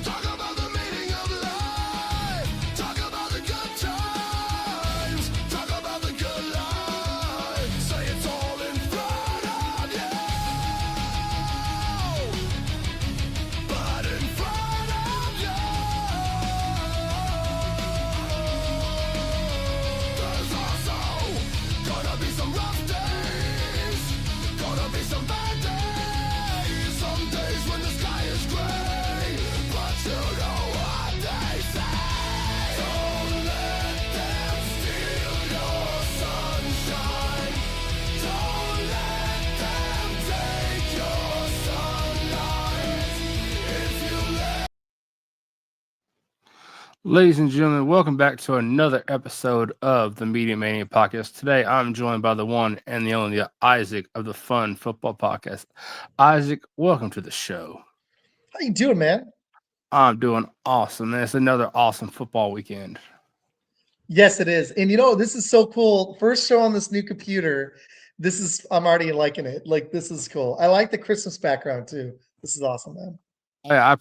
Talk about the meaning of life. Talk about the good times. Talk about the good life. Say it's all in front of you. But in front of you. There's also gonna be some rough days. Gonna be some bad days. Some days when the sky is gray. But you know what they say. Don't let them steal your sunshine. Don't let them take your sunlight. If you let. Ladies and gentlemen, welcome back to another episode of the Media Mania Podcast. Today, I'm joined by the one and the only Isaac of the Fun Football Podcast. Isaac, welcome to the show. How you doing, man? I'm doing awesome. It's another awesome football weekend. Yes, it is. And you know, this is so cool. First show on this new computer. I'm already liking it. Like, this is cool. I like the Christmas background too. This is awesome, man. I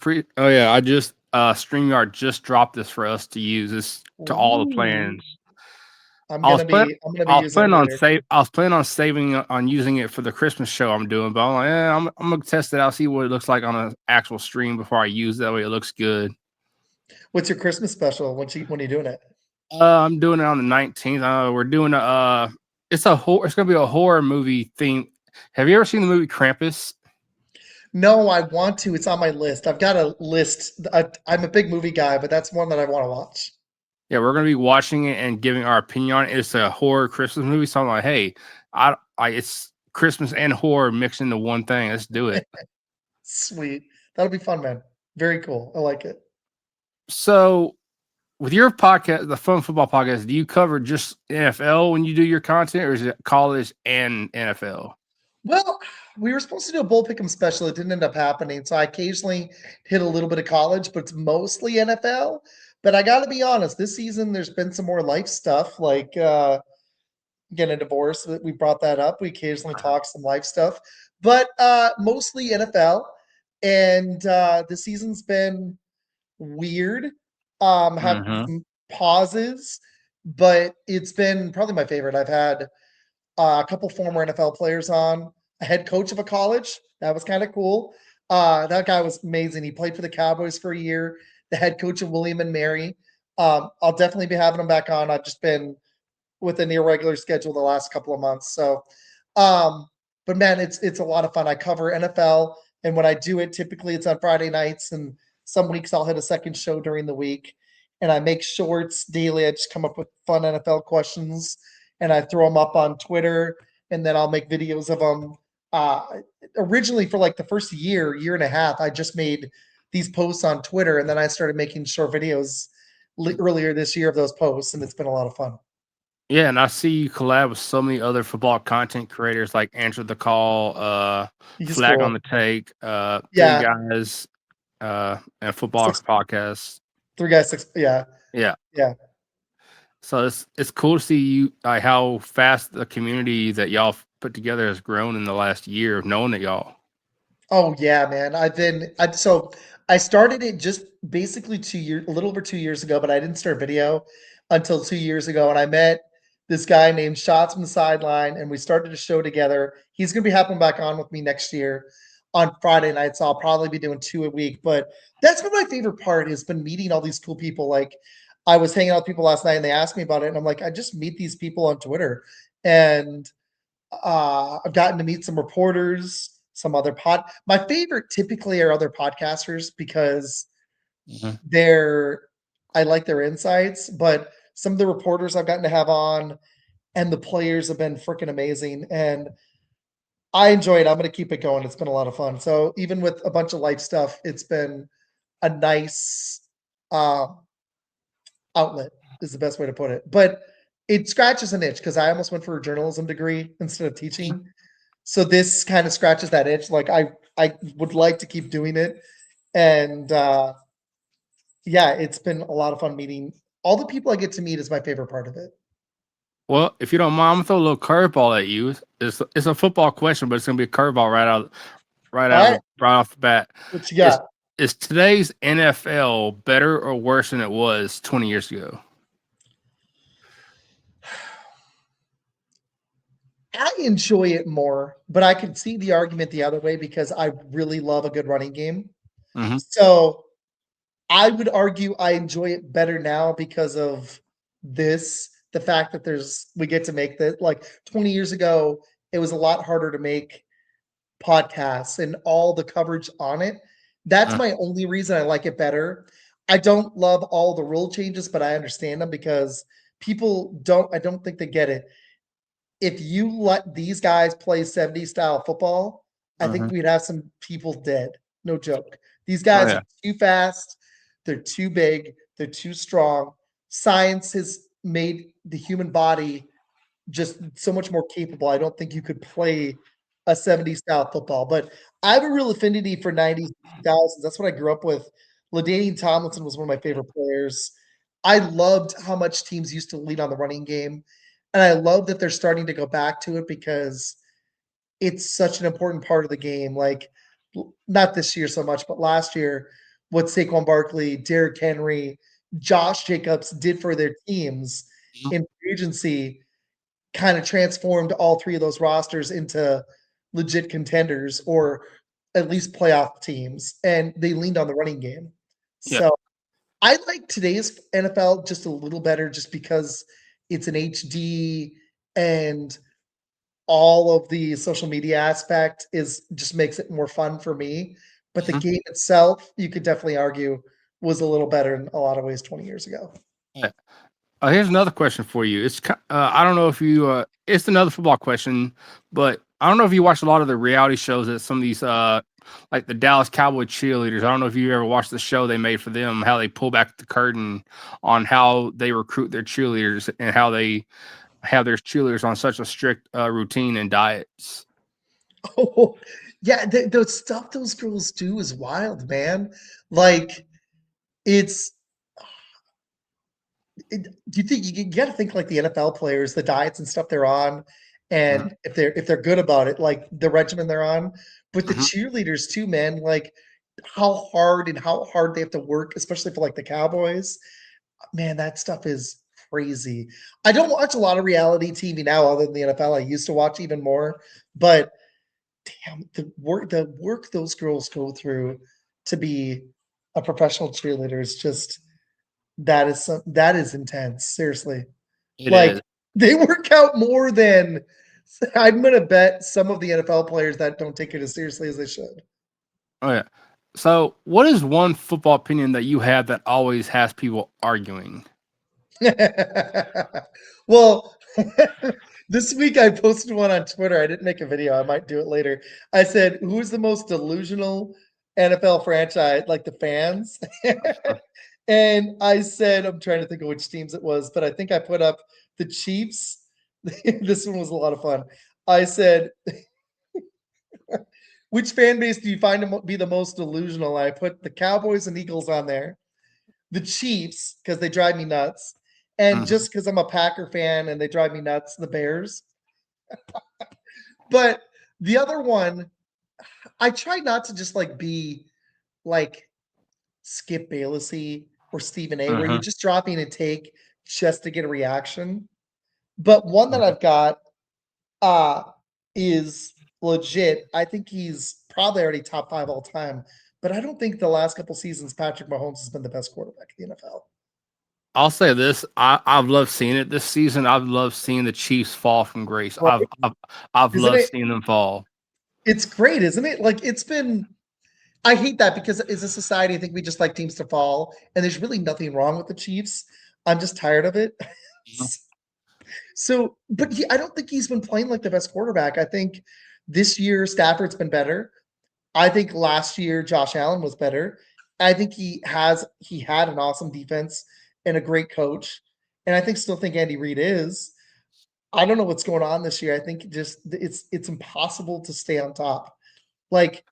just StreamYard just dropped this for us to use this to all the plans. I'm I was gonna be using it later. I was planning on saving on using it for the Christmas show I'm doing, but I'm like, I'm gonna test it out, see what it looks like on an actual stream before I use it. That way it looks good. What's your Christmas special? When are you doing it? I'm doing it on the 19th. We're doing it's gonna be a horror movie theme. Have you ever seen the movie Krampus? No, I want to. It's on my list. I've got a list. I'm a big movie guy, but that's one that I want to watch. Yeah, we're gonna be watching it and giving our opinion on it. It's a horror Christmas movie, so I'm like, hey, it's Christmas and horror mixed into one thing. Let's do it. Sweet. That'll be fun, man. Very cool. I like it. So, with your podcast, the Fun Football Podcast, do you cover just NFL when you do your content, or is it college and NFL? Well, we were supposed to do a bowl pick'em special. It didn't end up happening. So I occasionally hit a little bit of college, but it's mostly NFL. But I got to be honest, this season there's been some more life stuff, like getting a divorce. We brought that up. We occasionally talk some life stuff, but mostly NFL. And the season's been weird. Have some pauses, but it's been probably my favorite. I've had a couple former NFL players on, a head coach of a college. That was kind of cool. That guy was amazing. He played for the Cowboys for a year. The head coach of William and Mary. I'll definitely be having him back on. I've just been with an irregular schedule the last couple of months. So, but man, it's a lot of fun. I cover NFL, and when I do it, typically it's on Friday nights, and some weeks I'll hit a second show during the week. And I make shorts daily. I just come up with fun NFL questions, and I throw them up on Twitter, and then I'll make videos of them. Originally, for like the first year and a half, I just made these posts on Twitter, and then I started making short videos earlier this year of those posts, and it's been a lot of fun. Yeah, and I see you collab with so many other football content creators like Answer the Call, Flag cool. on the Take, Yeah. Three Guys, and Football Podcast. 3 Guys 6. Yeah. So it's cool to see you how fast the community that y'all put together has grown in the last year of knowing that y'all. Oh yeah, man. I started it just basically a little over 2 years ago, but I didn't start video until 2 years ago. And I met this guy named Shots from the Sideline, and we started a show together. He's going to be hopping back on with me next year on Friday nights. So I'll probably be doing 2 a week, but that's been my favorite part, has been meeting all these cool people. Like, I was hanging out with people last night and they asked me about it, and I'm like, I just meet these people on Twitter, and I've gotten to meet some reporters, some other my favorite typically are other podcasters, because I like their insights, but some of the reporters I've gotten to have on and the players have been freaking amazing, and I enjoy it. I'm going to keep it going. It's been a lot of fun. So even with a bunch of life stuff, it's been a nice outlet is the best way to put it. But it scratches an itch, because I almost went for a journalism degree instead of teaching. So this kind of scratches that itch. Like, I would like to keep doing it. And yeah, it's been a lot of fun meeting. All the people I get to meet is my favorite part of it. Well, if you don't mind, I'm gonna throw a little curveball at you. It's a football question, but it's gonna be a curveball right off the bat. What you got? Is today's NFL better or worse than it was 20 years ago? I enjoy it more, but I can see the argument the other way because I really love a good running game. Mm-hmm. So I would argue I enjoy it better now because of this, the fact that we get to make that. Like 20 years ago, it was a lot harder to make podcasts and all the coverage on it. That's my only reason I like it better. I don't love all the rule changes, but I understand them because I don't think they get it. If you let these guys play 70s style football, I Mm-hmm. think we'd have some people dead. No joke. These Oh, guys yeah. are too fast, they're too big, they're too strong. Science has made the human body just so much more capable. I don't think you could play a 70s style football, but I have a real affinity for 90s, 2000s. That's what I grew up with. LaDainian Tomlinson was one of my favorite players. I loved how much teams used to lean on the running game, and I love that they're starting to go back to it because it's such an important part of the game. Like, not this year so much, but last year, what Saquon Barkley, Derrick Henry, Josh Jacobs did for their teams in free agency kind of transformed all three of those rosters into legit contenders or at least playoff teams, and they leaned on the running game. Yeah. So I like today's NFL just a little better just because it's an HD and all of the social media aspect is just makes it more fun for me. But the Mhm. game itself, you could definitely argue, was a little better in a lot of ways 20 years ago. Yeah. Here's another question for you. I don't know if you. It's another football question, but I don't know if you watch a lot of the reality shows that some of these, like the Dallas Cowboy cheerleaders. I don't know if you ever watched the show they made for them, how they pull back the curtain on how they recruit their cheerleaders and how they have their cheerleaders on such a strict routine and diets. Oh, yeah, the stuff those girls do is wild, man. Like, it's do you think you got to think like the NFL players, the diets and stuff they're on, Mhm. and if they're good about it, like the regimen they're on, but the Mhm. cheerleaders too, man, like how hard they have to work, especially for like the Cowboys. Man, that stuff is crazy. I don't watch a lot of reality TV now other than the NFL. I used to watch even more, but damn, the work those girls go through to be a professional cheerleader is just that is intense, seriously. It Like, is. they work out more than I'm gonna bet some of the NFL players that don't take it as seriously as they should. Oh yeah. So, what is one football opinion that you have that always has people arguing? Well, this week I posted one on Twitter. I didn't make a video. I might do it later. I said, "Who's the most delusional NFL franchise?" Like the fans, and I said, I'm trying to think of which teams it was, but I think I put up the Chiefs. This one was a lot of fun. I said, "Which fan base do you find to be the most delusional?" I put the Cowboys and Eagles on there, the Chiefs because they drive me nuts, and Mhm. just because I'm a Packer fan and they drive me nuts, the Bears. But the other one, I try not to just like be like Skip Baylessy or Stephen A, where you're Mhm. just dropping a take just to get a reaction. But one that Mhm. I've got uh is legit. I think he's probably already top five all time. But I don't think the last couple seasons Patrick Mahomes has been the best quarterback in the NFL. I'll say this: I've loved seeing it this season. I've loved seeing the Chiefs fall from grace. Right? I've Isn't loved it? seeing them fall. It's great, isn't it? Like it's been I hate that because as a society, I think we just like teams to fall, and there's really nothing wrong with the Chiefs. I'm just tired of it. Mhm. So, but I don't think he's been playing like the best quarterback. I think this year Stafford's been better. I think last year Josh Allen was better. I think he had an awesome defense and a great coach, and I still think Andy Reid is. I don't know what's going on this year. I think just it's impossible to stay on top. Like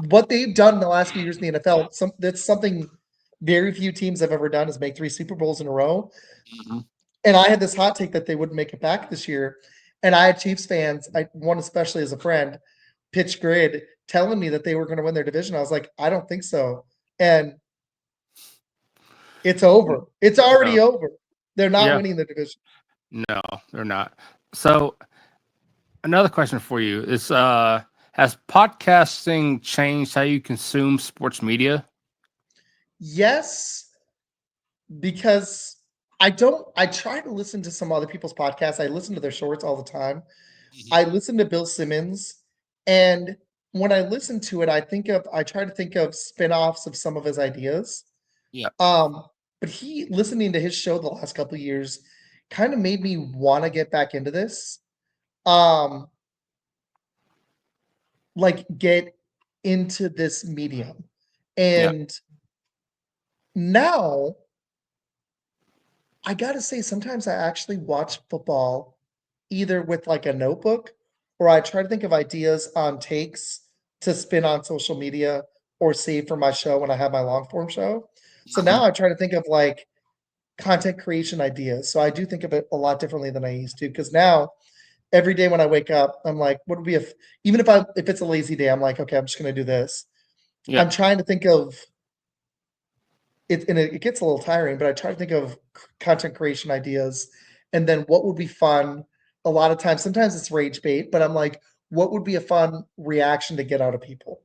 what they've done in the last few years in the NFL, that's something very few teams have ever done is make three Super Bowls in a row. Mhm. And I had this hot take that they wouldn't make it back this year. And I had Chiefs fans, one especially as a friend, pitch grid telling me that they were going to win their division. I was like, I don't think so. And it's over. It's already over. They're not winning the division. No, they're not. So another question for you is, has podcasting changed how you consume sports media? Yes, because I try to listen to some other people's podcasts. I listen to their shorts all the time. I listen to Bill Simmons, and when I listen to it, I try to think of spin-offs of some of his ideas. Yeah. But listening to his show the last couple of years kind of made me want to get back into this. Like get into this medium. And now I gotta say, sometimes I actually watch football either with like a notebook or I try to think of ideas on takes to spin on social media or save for my show when I have my long form show. So now I try to think of like content creation ideas. So I do think of it a lot differently than I used to because now every day when I wake up, I'm like, what would be if it's a lazy day, I'm like, okay, I'm just gonna do this. Yeah. I'm trying to think of it, and it gets a little tiring, but I try to think of content creation ideas and then what would be fun. A lot of times, sometimes it's rage bait, but I'm like, what would be a fun reaction to get out of people?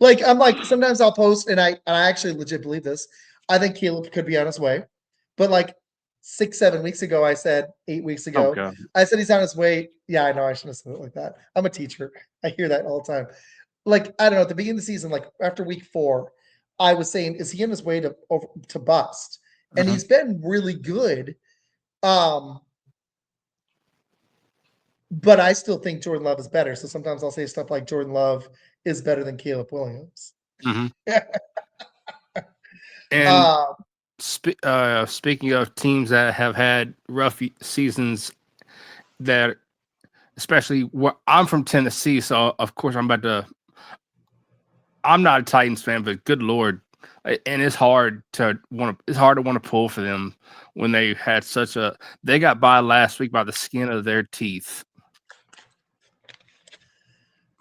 Like I'm like, sometimes I'll post, and I actually legit believe this. I think Caleb could be on his way, but like 6-7 weeks ago, 8 weeks Oh, ago, God. I said he's on his way. Yeah, I know I shouldn't have said it like that. I'm a teacher. I hear that all the time. Like I don't know, at the beginning of the season, like after week 4, I was saying, is he on his way to bust? And he's been really good. But I still think Jordan Love is better. So sometimes I'll say stuff like Jordan Love is better than Caleb Williams. And speaking of teams that have had rough seasons, that especially I'm from Tennessee, so of course I'm not a Titans fan, but good Lord, and it's hard to want to pull for them when they had they got by last week by the skin of their teeth.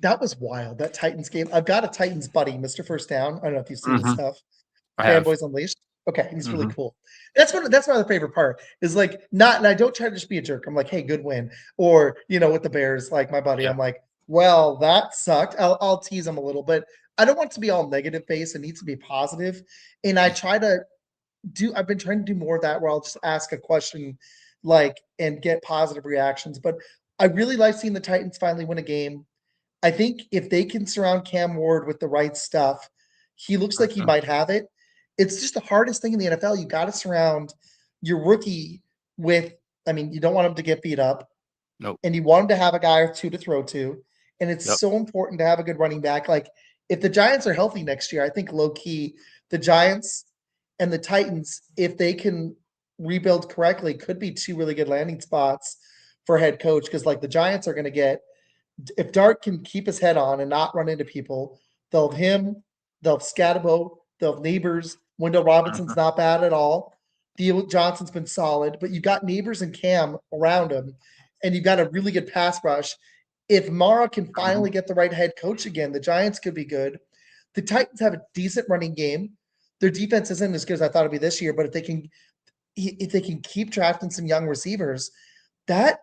That was wild. That Titans game. I've got a Titans buddy, Mr. First Down. I don't know if you've seen his stuff. Fanboys Unleashed. Okay, he's really cool. That's my other favorite part is like and I don't try to just be a jerk. I'm like, hey, good win. Or, with the Bears, like my buddy, I'm like, well, that sucked. I'll tease him a little, but I don't want it to be all negative based. It needs to be positive. And I've been trying to do more of that where I'll just ask a question and get positive reactions. But I really like seeing the Titans finally win a game. I think if they can surround Cam Ward with the right stuff, he looks like he might have it. It's just the hardest thing in the NFL. You got to surround your rookie with, you don't want him to get beat up. Nope. And you want him to have a guy or two to throw to. And it's so important to have a good running back. Like if the Giants are healthy next year, I think low key, the Giants and the Titans, if they can rebuild correctly, could be two really good landing spots for head coach. Because like the Giants are going to get, if Dart can keep his head on and not run into people, they'll have him, they'll have Scatabo, they'll have Neighbors. Wendell Robinson's not bad at all. Theo Johnson's been solid, but you got Neighbors and Cam around him, and you got a really good pass rush. If Mara can finally get the right head coach again, the Giants could be good. The Titans have a decent running game. Their defense isn't as good as I thought it'd be this year, but if they can keep drafting some young receivers, that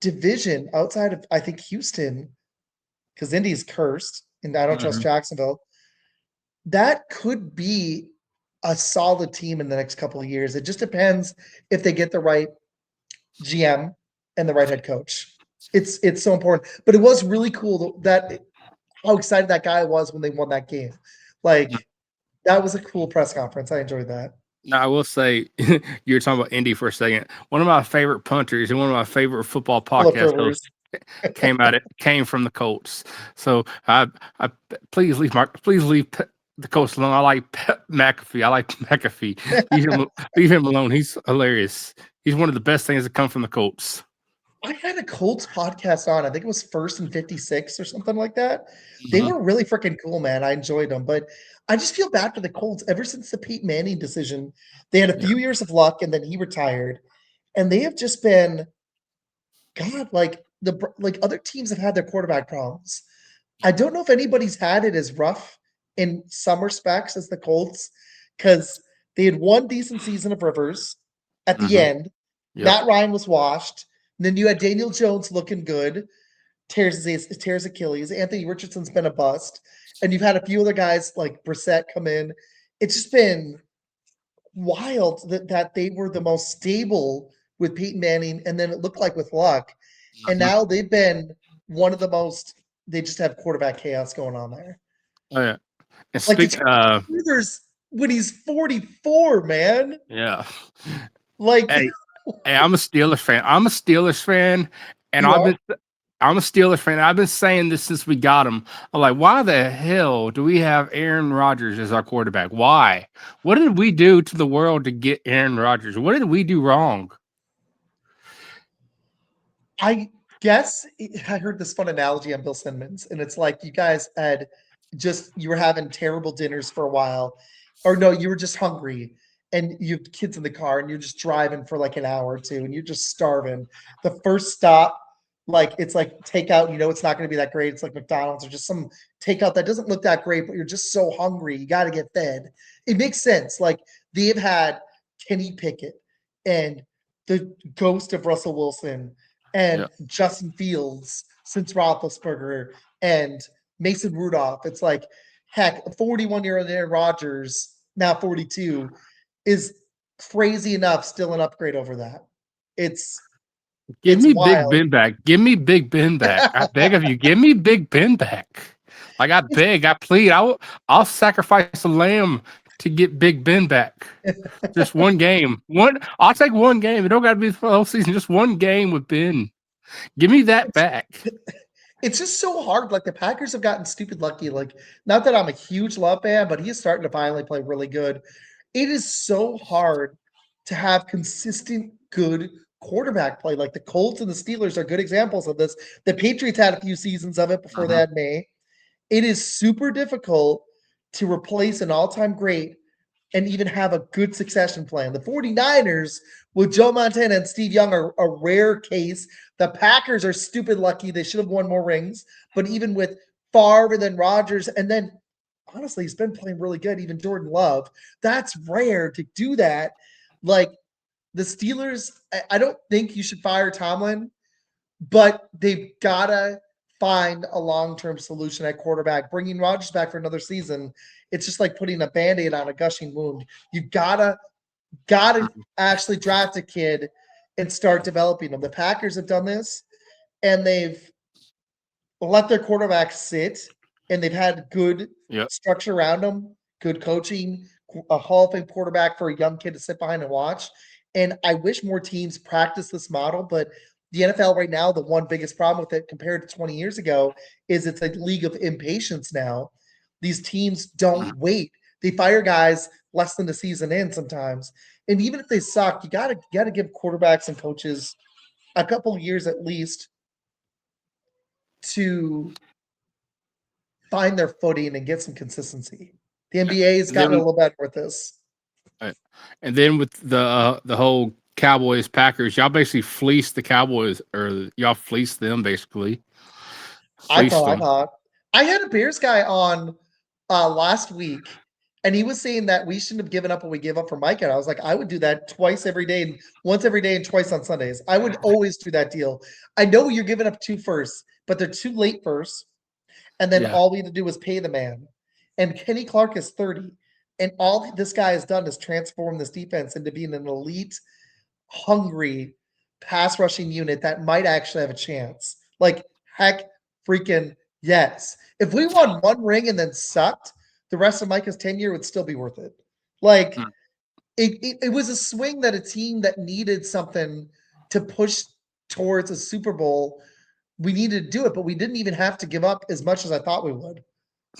division outside of I think Houston, because Indy's cursed and I don't trust Jacksonville, that could be a solid team in the next couple of years. It just depends if they get the right GM and the right head coach. It's so important. But it was really cool that how excited that guy was when they won that game. Like that was a cool press conference. I enjoyed that. Now, I will say, you were talking about Indy for a second. One of my favorite punters and one of my favorite football podcast hosts came from the Colts. So I please leave the Colts alone. I like McAfee. I like McAfee. Leave him alone. He's hilarious. He's one of the best things that come from the Colts. I had a Colts podcast on. I think it was First and 56 or something like that. They were really freaking cool, man. I enjoyed them. But I just feel bad for the Colts. Ever since the Peyton Manning decision, they had a few years of luck, and then he retired. And they have just been, God, like other teams have had their quarterback problems. I don't know if anybody's had it as rough in some respects as the Colts, because they had one decent season of Rivers at the end. Yep. Matt Ryan was washed. And then you had Daniel Jones looking good, tears Achilles. Anthony Richardson's been a bust. And you've had a few other guys like Brissett come in. It's just been wild that they were the most stable with Peyton Manning, and then it looked like with Luck. And now they've been one of the most, they just have quarterback chaos going on there. Oh yeah. And Like speak, Rivers when he's 44, man. yeah. Like Hey, I'm a Steelers fan. And You I'm a Steelers fan. I've been saying this since we got him. I'm like, why the hell do we have Aaron Rodgers as our quarterback? Why? What did we do to the world to get Aaron Rodgers? What did we do wrong? I guess I heard this fun analogy on Bill Simmons, and it's like you guys you were having terrible dinners for a while, or no, you were just hungry, and you have kids in the car, and you're just driving for like an hour or two, and you're just starving. The first stop, like it's like takeout, it's not going to be that great. It's like McDonald's or just some takeout that doesn't look that great, but you're just so hungry, you got to get fed. It makes sense. Like they've had Kenny Pickett and the ghost of Russell Wilson and Justin Fields since Roethlisberger and Mason Rudolph. It's like, heck, a 41-year-old Aaron Rodgers, now 42, is crazy enough, still an upgrade over that. Give me wild. Big Ben back. Give me Big Ben back. I beg of you, give me Big Ben back. Like I beg, I plead. I'll sacrifice a lamb to get Big Ben back. Just one game. I'll take one game. It don't got to be the whole season. Just one game with Ben. Give me that back. It's just so hard. Like the Packers have gotten stupid lucky. Like, not that I'm a huge Love fan, but he's starting to finally play really good. It is so hard to have consistent good quarterback play. Like the Colts and the Steelers are good examples of this. The Patriots had a few seasons of it before they had May. It is super difficult to replace an all-time great and even have a good succession plan. The 49ers with Joe Montana and Steve Young are a rare case. The Packers are stupid lucky. They should have won more rings. But even with Favre and then Rodgers, and then honestly, he's been playing really good, even Jordan Love. That's rare to do that. Like the Steelers, I don't think you should fire Tomlin, but they've got to find a long-term solution at quarterback. Bringing Rodgers back for another season, it's just like putting a Band-Aid on a gushing wound. You gotta actually draft a kid and start developing them. The Packers have done this, and they've let their quarterback sit, and they've had good structure around them, good coaching, a Hall of Fame quarterback for a young kid to sit behind and watch. And I wish more teams practice this model, but the NFL right now, the one biggest problem with it compared to 20 years ago is it's a league of impatience now. These teams don't wait. They fire guys less than the season in sometimes. And even if they suck, you gotta give quarterbacks and coaches a couple of years at least to find their footing and get some consistency. The NBA has gotten a little better with this. And then with the whole Cowboys Packers, y'all basically fleeced the Cowboys, or y'all fleeced them basically. I thought I had a Bears guy on last week, and he was saying that we shouldn't have given up what we gave up for Mike. And I was like, I would do that twice every day, and once every day, and twice on Sundays. I would always do that deal. I know you're giving up 2 firsts, but they're 2 late firsts, and then all we had to do was pay the man. And Kenny Clark is 30, and all this guy has done is transform this defense into being an elite, hungry pass rushing unit that might actually have a chance. Like, heck freaking yes. If we won 1 ring and then sucked, the rest of Micah's tenure would still be worth it. Like it was a swing that a team that needed something to push towards a Super Bowl, we needed to do it, but we didn't even have to give up as much as I thought we would.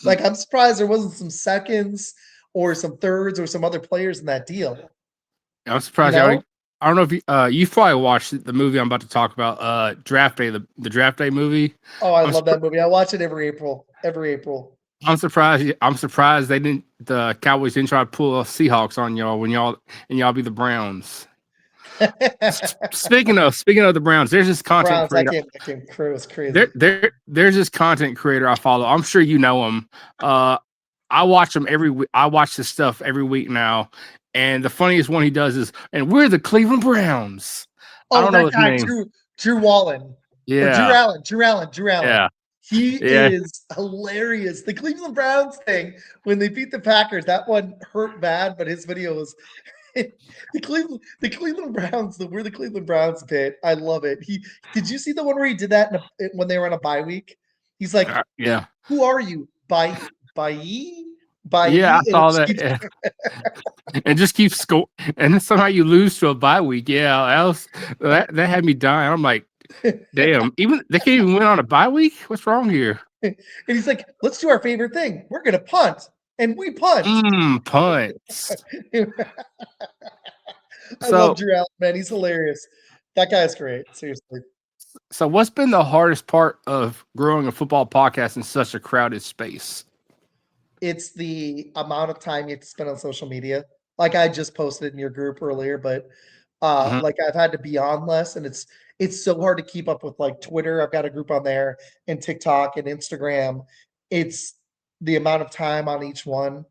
Like, I'm surprised there wasn't some seconds or some thirds or some other players in that deal. I'm surprised. I don't know if you've probably watched the movie I'm about to talk about, Draft Day, the Draft Day movie. Oh, I love that movie. I watch it every April. I'm surprised the Cowboys didn't try to pull a Seahawks on y'all when y'all be the Browns. Speaking of the Browns, there's this content Browns, creator. that game crew was crazy. There's this content creator I follow. I'm sure you know him. I watch him every week. I watch his stuff every week now. And the funniest one he does is, and we're the Cleveland Browns. I don't know his guy, name. Drew Wallen. Or Drew Allen. Yeah. He is hilarious. The Cleveland Browns thing, when they beat the Packers, that one hurt bad, but his video was the Cleveland Browns, we're the Cleveland Browns bit. I love it. Did you see the one where he did that when they were on a bye week? He's like, yeah. Who are you? Bye. Yeah, I saw that. Yeah. And just keep score. And then somehow you lose to a bye week. Yeah, that had me dying. I'm like, damn, they can't even win on a bye week? What's wrong here? And he's like, let's do our favorite thing. We're gonna punt. And we punt. Punts. I love Drew Allen, man. He's hilarious. That guy's great. Seriously. So what's been the hardest part of growing a football podcast in such a crowded space? It's the amount of time you have to spend on social media. Like I just posted in your group earlier, but like I've had to be on less, and it's so hard to keep up with like Twitter. I've got a group on there, and TikTok and Instagram. It's the amount of time on each one,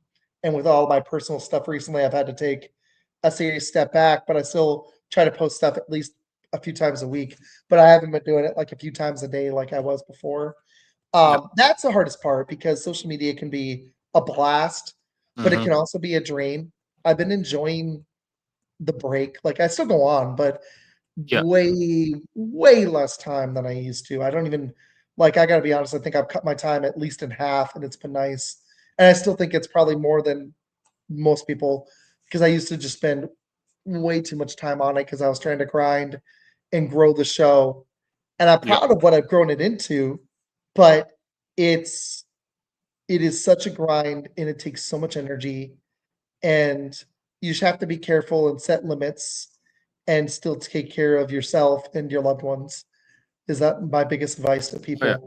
and with all my personal stuff recently, I've had to take a serious step back, but I still try to post stuff at least a few times a week, but I haven't been doing it like a few times a day like I was before. That's the hardest part because social media can be a blast, but it can also be a drain. I've been enjoying the break. Like I still go on, but way less time than I used to. I don't even I gotta be honest, I think I've cut my time at least in half, and it's been nice. And I still think it's probably more than most people because I used to just spend way too much time on it because I was trying to grind and grow the show. And I'm proud of what I've grown it into, but it is such a grind and it takes so much energy, and you just have to be careful and set limits and still take care of yourself and your loved ones. Is that my biggest advice to people? Yeah.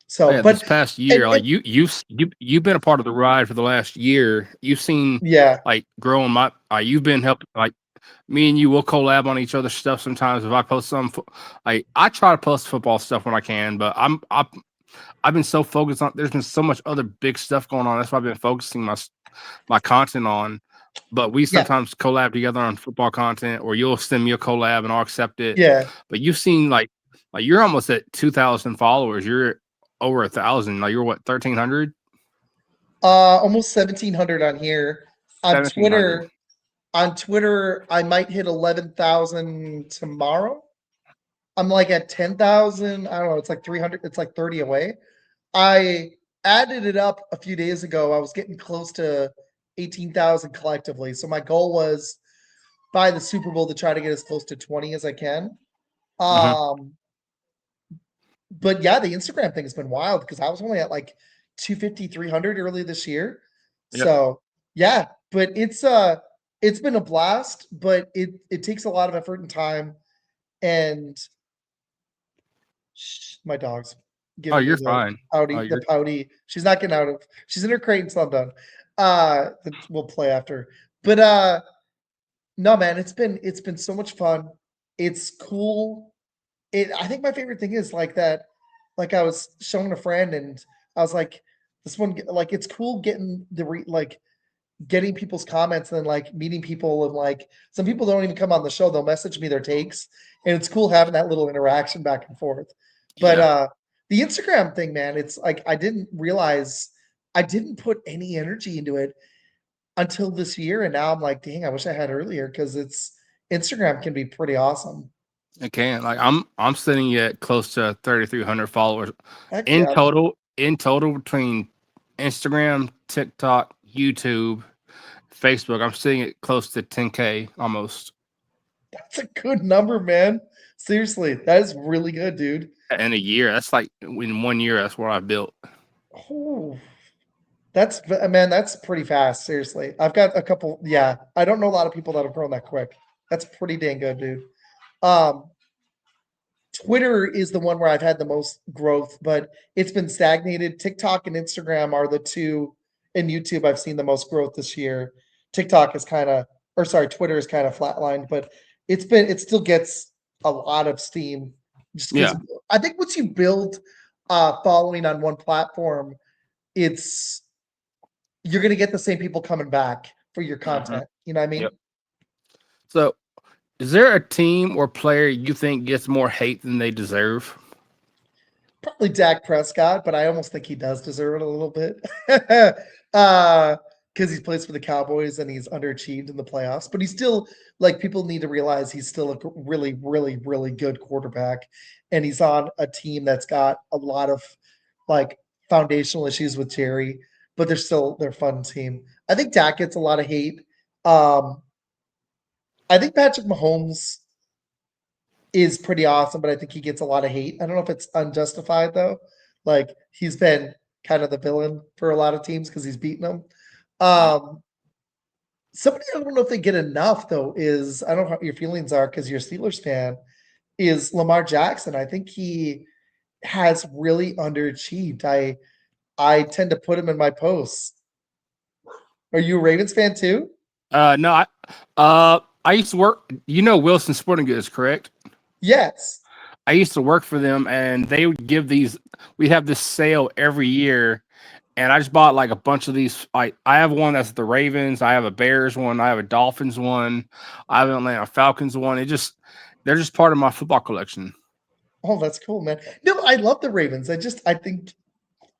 So, but this past year, like you've been a part of the ride for the last year. You've seen like growing you've been helping, like me and you will collab on each other's stuff sometimes. If I post some, I try to post football stuff when I can, but I've been so focused on. There's been so much other big stuff going on. That's why I've been focusing my content on. But we sometimes collab together on football content, or you'll send me a collab and I'll accept it. Yeah. But you've seen like you're almost at 2,000 followers. You're over 1,000. Like you're what, 1,300? Almost 1,700 on here. On Twitter, I might hit 11,000 tomorrow. I'm like at 10,000. I don't know. It's like 300. It's like 30 away. I added it up a few days ago. I was getting close to 18,000 collectively. So my goal was by the Super Bowl to try to get as close to 20 as I can. But yeah, the Instagram thing has been wild because I was only at like 250, 300 early this year. So yeah, but it's been a blast, but it takes a lot of effort and time. And my dog's giving you're fine. The pouty. She's not getting out of. She's in her crate until I'm done. We'll play after. But no, man, it's been so much fun. It's cool. I think my favorite thing is like that. Like I was showing a friend, and I was like, this one, like it's cool getting getting people's comments and then like meeting people, and like some people don't even come on the show. They'll message me their takes, and it's cool having that little interaction back and forth. But the Instagram thing, man, it's like I didn't realize I didn't put any energy into it until this year, and now I'm like, dang, I wish I had earlier because Instagram can be pretty awesome. It can. Like I'm sitting at close to 3,300 followers total. In total, between Instagram, TikTok, YouTube, Facebook, I'm sitting at close to 10K almost. That's a good number, man. Seriously, that is really good, dude. In a year, that's like in 1 year, that's what I built. Oh, that's pretty fast. Seriously, I've got a couple. Yeah, I don't know a lot of people that have grown that quick. That's pretty dang good, dude. Twitter is the one where I've had the most growth, but it's been stagnated. TikTok and Instagram are the two, and YouTube I've seen the most growth this year. TikTok is kind of or sorry, Twitter is kind of flatlined, but it still gets a lot of steam just because Yeah. I think once you build following on one platform, it's you're gonna get the same people coming back for your Mhm. content. You know what I mean? Yep. So, is there a team or player you think gets more hate than they deserve? Probably Dak Prescott, but I almost think he does deserve it a little bit. Because he plays for the Cowboys and he's underachieved in the playoffs. But he's still like people need to realize he's still a really, really, really good quarterback. And he's on a team that's got a lot of like foundational issues with Jerry, but they're a fun team. I think Dak gets a lot of hate. Um, I think Patrick Mahomes is pretty awesome, but I think he gets a lot of hate. I don't know if it's unjustified though. Like he's been kind of the villain for a lot of teams because he's beaten them. Mhm. Um, somebody I don't know if they get enough though is I don't know how your feelings are because you're a Steelers fan. Is Lamar Jackson? I think he has really underachieved. I tend to put him in my posts. Are you a Ravens fan too? No, I used to work. Wilson Sporting Goods, correct? Yes. I used to work for them, and they would give these. We have this sale every year, and I just bought like a bunch of these. I have one that's the Ravens. I have a Bears one. I have a Dolphins one. I have an Atlanta Falcons one. They're just part of my football collection. Oh, that's cool, man. No, I love the Ravens. I think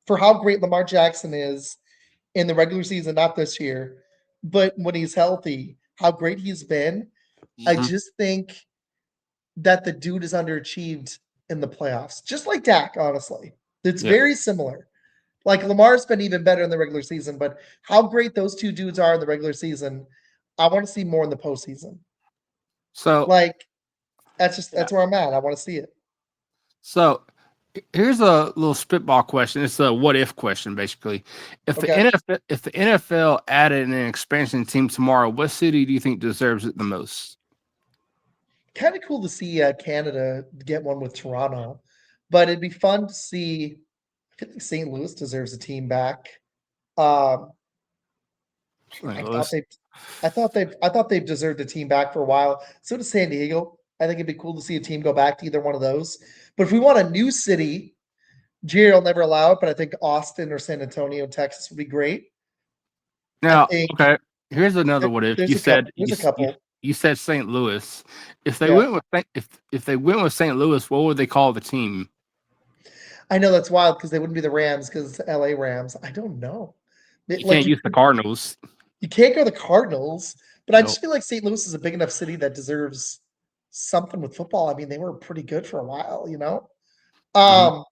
for how great Lamar Jackson is in the regular season, not this year, but when he's healthy, how great he's been. I Mhm. just think that the dude is underachieved in the playoffs, just like Dak, honestly. It's Yeah. very similar. Like Lamar's been even better in the regular season, but how great those two dudes are in the regular season, I want to see more in the postseason. So Like yeah. that's where I'm at. I want to see it. So here's a little spitball question. It's a what if question, basically. Okay. If the NFL added an expansion team tomorrow, what city do you think deserves it the most? Kind of cool to see Canada get one with Toronto, but it'd be fun to see. I feel like St. Louis deserves a team back. Um, St. I thought Louis. they, I thought they've deserved a team back for a while. So does San Diego. I think it'd be cool to see a team go back to either one of those. But if we want a new city, Jerry will never allow it. But I think Austin or San Antonio, Texas, would be great. I Now, think okay. Here's another what if. there's a couple. There's a couple. You said St. Louis. If they Yeah, went with if they went with St. Louis, what would they call the team? I know that's wild because they wouldn't be the Rams because it's the LA Rams. I don't know. You Like can't use the Cardinals. you can't go the Cardinals, but I No. just feel like St. Louis is a big enough city that deserves something with football. I mean, they were pretty good for a while, you know? Mhm. Um,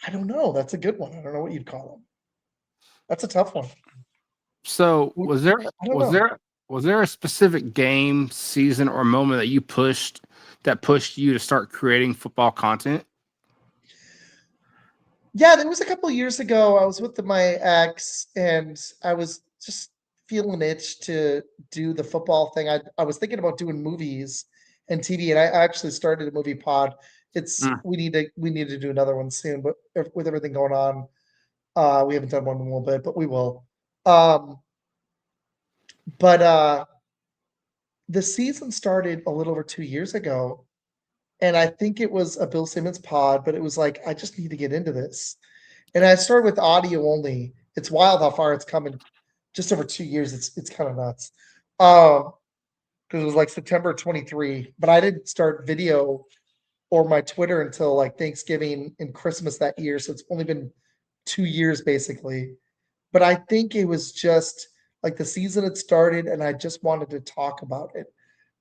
I don't know. That's a good one. I don't know what you'd call them. That's a tough one. So I don't know. was there a specific game, season, or moment that pushed you to start creating football content? Yeah, there was a couple of years ago. I was with my ex, and I was just feeling itch to do the football thing. I was thinking about doing movies and TV, and I actually started a movie pod. It's Mm, we need to do another one soon, but with everything going on, we haven't done one in a little bit, but we will. Um, but the season started a little over 2 years ago, and I think it was a Bill Simmons pod, but it was like I just need to get into this. And I started with audio only. It's wild how far it's come in just over 2 years. It's kind of nuts. Because it was like September 23, but I didn't start video or my Twitter until like Thanksgiving and Christmas that year. So it's only been 2 years basically. But I think it was just like the season had started and I just wanted to talk about it.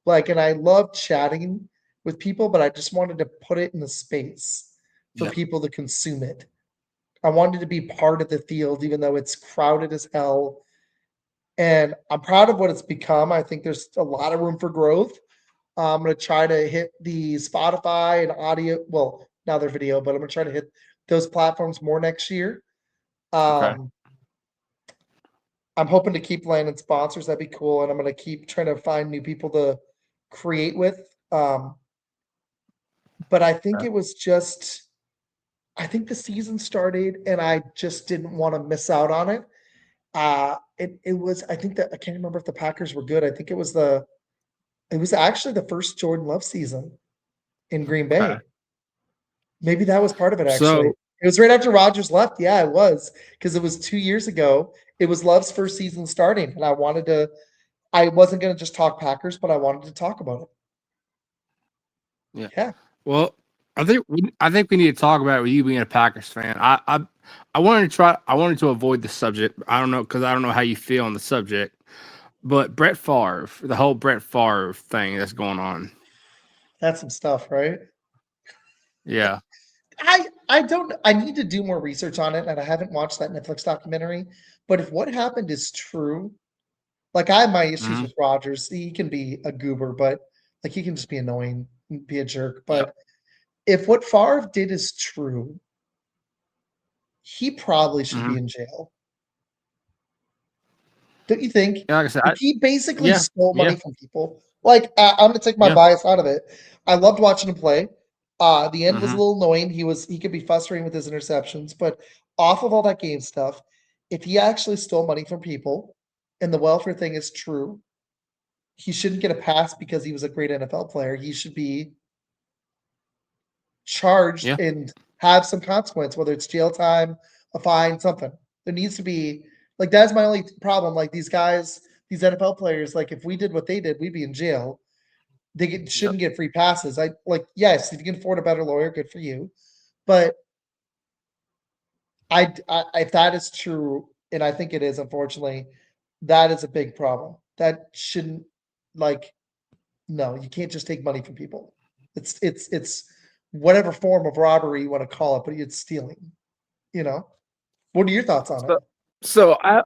Like, and I love chatting with people, but I just wanted to put it in the space for yeah. people to consume it. I wanted to be part of the field, even though it's crowded as hell. And I'm proud of what it's become. I think there's a lot of room for growth. I'm going to try to hit the Spotify and audio. Well, now they're video, but I'm going to try to hit those platforms more next year. Okay. Um, I'm hoping to keep landing sponsors. That'd be cool. And I'm going to keep trying to find new people to create with. But I think Okay. it was just, I think the season started and I just didn't want to miss out on it. it was, I think that I can't remember if the Packers were good. I think it was actually the first Jordan Love season in Green Okay. Bay. Maybe that was part of it, actually. So It was right after Rodgers left. Yeah, it was, because it was 2 years ago. It was Love's first season starting, and I wasn't going to just talk Packers, but I wanted to talk about it. yeah. Yeah. Well, I think we need to talk about it with you being a Packers fan. I wanted to avoid the subject. I don't know because I don't know how you feel on the subject. But Brett Favre, the whole Brett Favre thing that's going on. That's some stuff, right? Yeah. I need to do more research on it, and I haven't watched that Netflix documentary. But if what happened is true, like I have my issues Mhm. with Rodgers. He can be a goober, but like he can just be annoying, be a jerk. Yep. But if what Favre did is true, he probably should be Mhm. in jail. Don't you think? Yeah, like I said, Like he basically yeah, stole yeah, money from people. Like I'm gonna take my yeah. bias out of it. I loved watching him play. The end was a Mhm. little annoying. He could be frustrating with his interceptions, but off of all that game stuff, if he actually stole money from people and the welfare thing is true, he shouldn't get a pass because he was a great NFL player. He should be charged Yeah. and have some consequence, whether it's jail time, a fine, something. There needs to be like that's my only problem. Like these guys, these NFL players, like if we did what they did, we'd be in jail. Yep. Shouldn't get free passes. I like yes, if you can afford a better lawyer, good for you. But if that is true, and I think it is, unfortunately, that is a big problem. That shouldn't like no, you can't just take money from people. It's whatever form of robbery you want to call it, but it's stealing. You know? What are your thoughts on it? So, I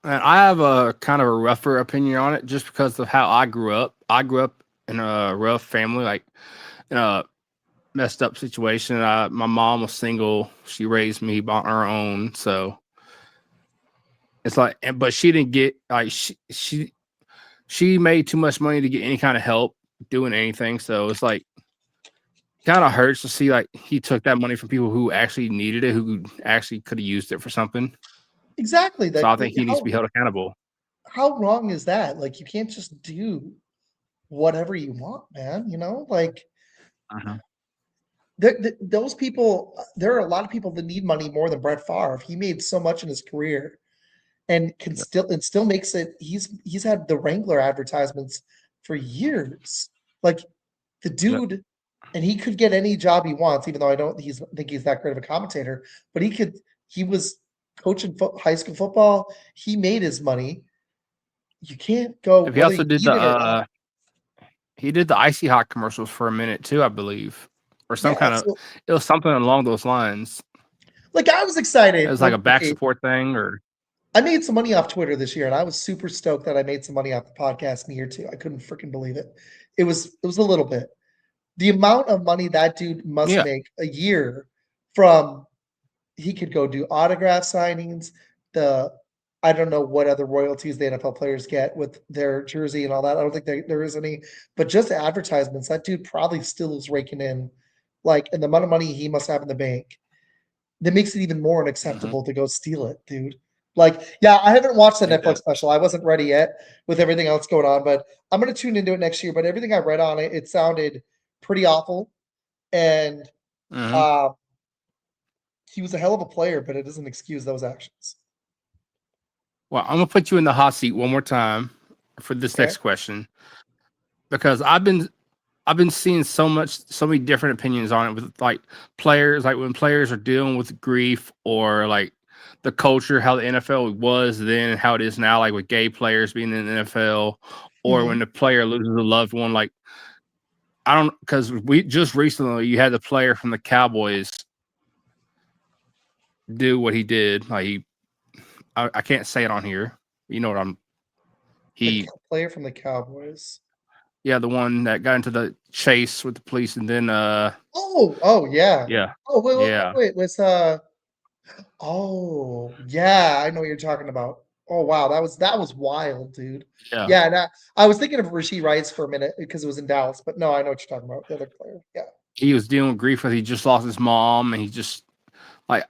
have a kind of a rougher opinion on it just because of how I grew up. I grew up in a rough family, like in a messed up situation. My mom was single. She raised me on her own. So it's like, but she didn't get like she made too much money to get any kind of help doing anything. So it's like kind of hurts to see like he took that money from people who actually needed it, who actually could have used it for something. Exactly. So That I think he needs to be held accountable. how wrong is that? Like you can't just do whatever you want, man. You know, like Uh-huh. those people. There are a lot of people that need money more than Brett Favre. He made so much in his career, and can Yep. still makes it. He's had the Wrangler advertisements for years. Like the Yep. dude, and he could get any job he wants, even though I don't think he's that great of a commentator. But he was coaching high school football. He made his money. You can't go He whether also you did need it or not. he did the icy hot commercials for a minute too, I believe, or some Yeah, kind of so it was something along those lines. like I was It excited. was like Like a back okay, support thing, or I made some money off Twitter this year, and I was super stoked that I made some money off the podcast in a year too. I couldn't freaking believe it. It was a little bit. The amount of money that dude must yeah, make a year from he could go do autograph signings. The I don't know what other royalties the NFL players get with their jersey and all that. I don't think there is any, but just advertisements. That dude probably still is raking in, like, and the amount of money he must have in the bank. That makes it even more hmm unacceptable to go steal it, dude. Like, yeah, I haven't watched the it Netflix does. special. I wasn't ready yet with everything else going on, but I'm gonna tune into it next year. But everything I read on it, it sounded pretty awful, and hmm um, he was a hell of a player, but it doesn't excuse those actions. Well, I'm gonna put you in the hot seat one more time for this Okay. next question because I've been seeing so many different opinions on it with like players, like when players are dealing with grief or like the culture, how the NFL was then and how it is now, like with gay players being in the NFL, or Mhm. when the player loses a loved one. Like I don't because we just recently you had the player from the Cowboys do what he did. Like I can't say it on here. You know what I'm The he player from the Cowboys. yeah, the one that got into the chase with the police and then Oh, yeah. yeah. Oh, Yeah. wait, was, oh, yeah, I know what you're talking about. Oh, wow, that was wild, dude. Yeah. Yeah, and I was thinking of Rasheed Rice for a minute because it was in Dallas, but no, I know what you're talking about, the other player. Yeah. He was dealing with grief because he just lost his mom and he just like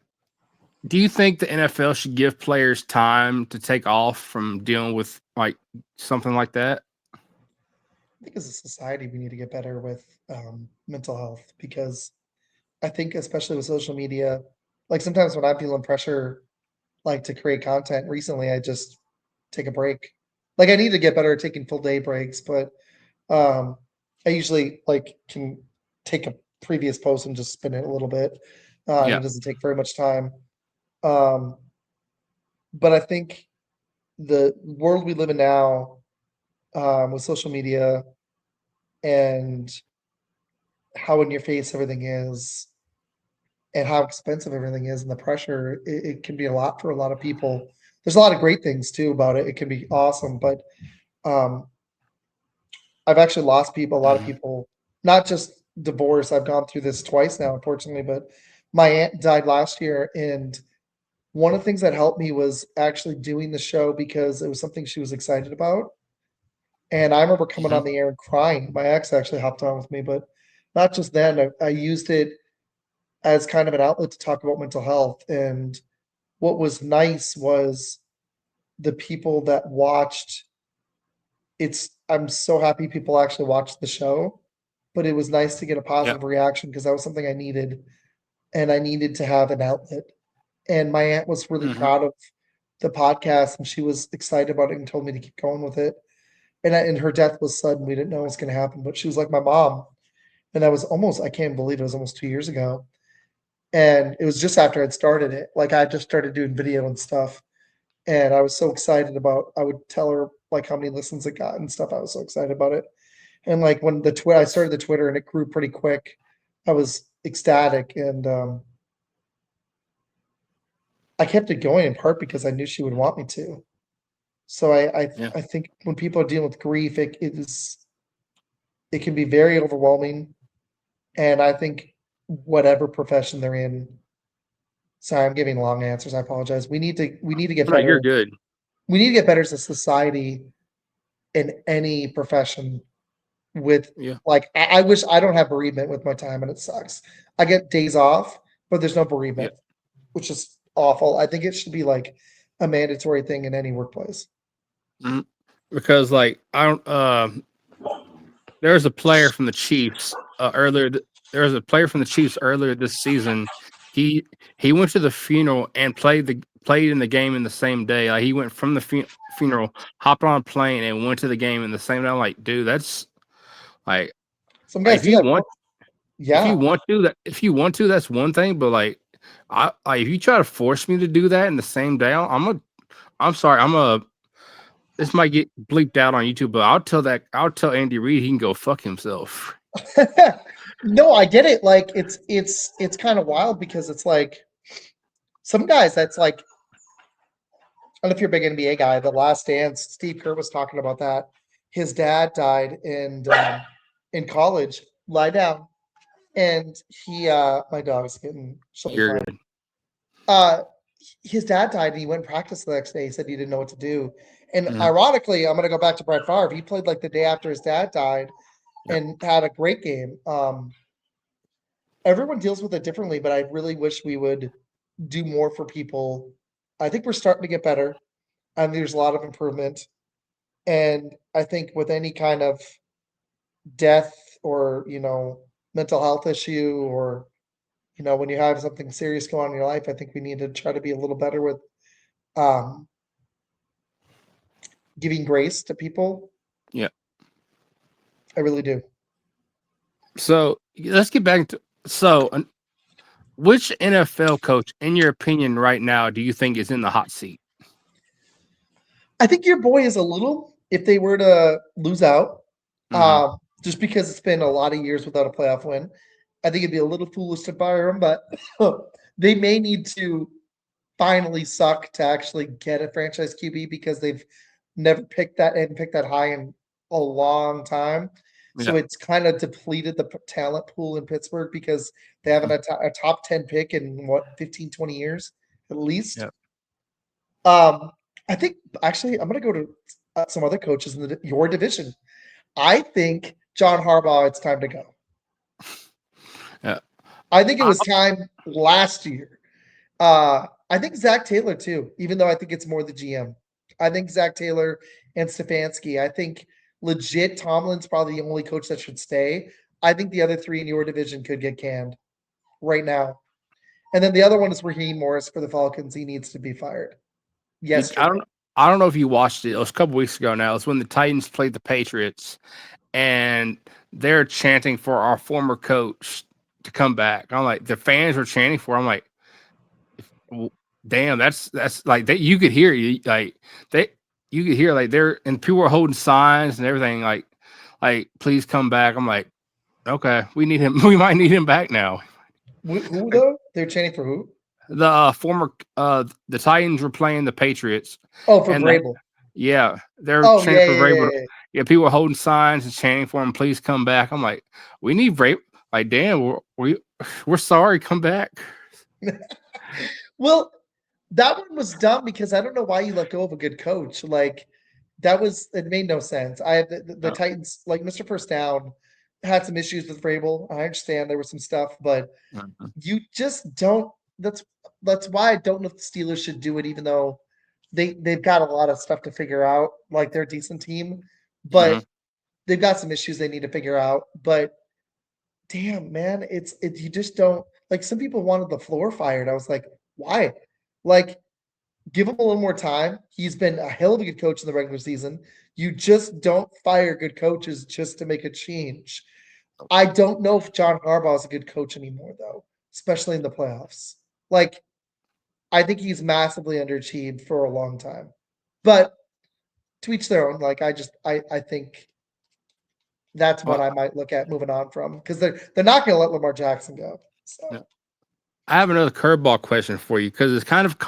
Do you think the NFL should give players time to take off from dealing with like something like that? I think as a society, we need to get better with mental health because I think, especially with social media, like sometimes when I'm feeling pressure, like to create content, recently I just take a break. Like I need to get better at taking full day breaks, but um, I usually like can take a previous post and just spin it a little bit, and Yeah. it doesn't take very much time. Um, but I think the world we live in now, with social media and how in your face everything is and how expensive everything is and the pressure, it can be a lot for a lot of people. There's a lot of great things too about it. It can be awesome, but um, I've actually lost people, a lot of Mhm. people, not just divorce. I've gone through this twice now, unfortunately, but my aunt died last year. And one of the things that helped me was actually doing the show because it was something she was excited about. And I remember coming Mhm. on the air and crying. My ex actually hopped on with me, but not just then. I used it as kind of an outlet to talk about mental health. And what was nice was the people that watched. I'm so happy people actually watched the show, but it was nice to get a Yeah. positive reaction because that was something I needed, and I needed to have an outlet. And my aunt was really Mhm. proud of the podcast, and she was excited about it and told me to keep going with it. And her death was sudden. We didn't know what was gonna happen, but she was like my mom, and I can't believe it was almost 2 years ago, and it was just after I'd started it. Like, I just started doing video and stuff, and I was so excited about I would tell her, like, how many listens it got and stuff. I was so excited about it. And like when I started the Twitter and it grew pretty quick, I was ecstatic and I kept it going in part because I knew she would want me to. So Yeah. I think when people are dealing with grief, it can be very overwhelming. And I think whatever profession they're in, sorry, I'm giving long answers. I apologize. We need to get No, you're better. good. We need to get better as a society in any profession with Yeah. like I wish I don't have bereavement with my time and it sucks. I get days off, but there's no Yeah. bereavement, which is awful. I think it should be like a mandatory thing in any workplace. Mhm. Because like I don't there was a player from the Chiefs there was a player from the Chiefs earlier this season. He he went to the funeral and played in the game in the same day. Like he went from the funeral, hopped on a plane, and went to the game in the same day. I'm like, dude, that's like Some like, guys do that. Yeah. if you want to, that's one thing. But if you try to force me to do that in the same day, I'm sorry, this might get bleeped out on YouTube, but I'll tell Andy Reid he can go fuck himself. No, I get it. Like it's kind of wild because it's like some guys that's like I don't know if you're a big NBA guy. The Last Dance, Steve Kerr was talking about that. His dad died in college. Lie down, and my dog's getting. She'll be You're fine. good. Uh, his dad died, and he went and practiced the next day. He said he didn't know what to do. And Mhm. ironically, I'm going to go back to Brett Favre. He played like the day after his dad died Yep. and had a great game. Everyone deals with it differently, but I really wish we would do more for people. I think we're starting to get better, and there's a lot of improvement. And I think with any kind of death or mental health issue or when you have something serious going on in your life, I think we need to try to be a little better with um, giving grace to people. Yeah. I really do. So let's get back to which NFL coach, in your opinion, right now, do you think is in the hot seat? I think your boy is a little, if they were to lose out, Hmm. just because it's been a lot of years without a playoff win. I think it'd be a little foolish to fire him, but they may need to finally suck to actually get a franchise QB because they've never picked that high in a long time. Yeah. So it's kind of depleted the talent pool in Pittsburgh because they haven't Mhm. a top 10 pick in what 15, 20 years at least. Yeah. Um, I think actually I'm going to go to some other coaches in your division. I think John Harbaugh, it's time to go. Yeah. I think it was time last year. I think Zach Taylor too, even though I think it's more the GM. I think Zach Taylor and Stefanski. I think legit Tomlin's probably the only coach that should stay. I think the other three in your division could get canned right now. And then the other one is Raheem Morris for the Falcons. He needs to be fired I yesterday. don't know if you watched it. It was a couple weeks ago now. It was when the Titans played the Patriots, and they're chanting for our former coach to come back. I'm like, the fans were chanting for. I'm like, damn, that's like that. You could hear you could hear like they're and people were holding signs and everything like please come back. I'm like, okay, we need him. We might need him back now. Who though? They're chanting for who? The former the Titans were playing the Patriots. Oh, for and Vrabel. they're Oh, chanting yeah, for yeah, Vrabel. yeah, yeah. Yeah, people were holding signs and chanting for him. Please come back. I'm like, we need Vrabel. Like, damn, we're sorry. Come back. Well, that one was dumb because I don't know why you let go of a good coach. Like it made no sense. I have the Uh, Titans, like Mr. First Down, had some issues with Vrabel. I understand there was some stuff, but mhm. you just don't. That's that's why I don't know if the Steelers should do it, even though they've got a lot of stuff to figure out. Like they're a decent team, but Mhm. they've got some issues they need to figure out. But damn, man, it's you just don't like. Some people wanted the floor fired. I was like, why? Like, give him a little more time. He's been a hell of a good coach in the regular season. You just don't fire good coaches just to make a change. I don't know if John Harbaugh is a good coach anymore, though, especially in the playoffs. Like, I think he's massively underachieved for a long time. But to each their own. Like, I think that's what Well, I might look at moving on from because they're not going to let Lamar Jackson go. yeah. So I have another curveball question for you because it's kind of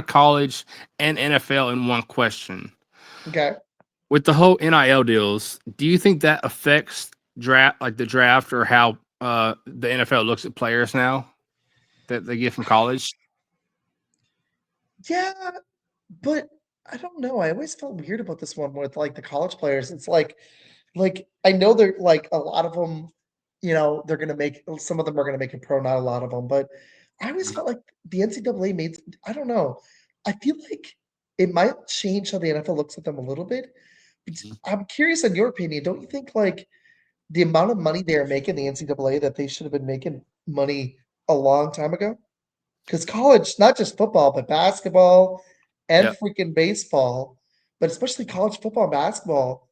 college and NFL in one question. okay, With the whole NIL deals, do you think that affects the draft, or how the NFL looks at players now that they get from college? yeah, but I don't know. I always felt weird about this one with like the college players. It's like I know they're like a lot of them, they're gonna make some of them are gonna make it pro, not a lot of them, but I always Mhm. felt like the NCAA made I don't know. I feel like it might change how the NFL looks at them a little bit. But Mhm. I'm curious on your opinion. Don't you think like the amount of money they are making the NCAA that they should have been making money a long time ago? Because college, not just football, but basketball and Yeah, freaking baseball, but especially college football and basketball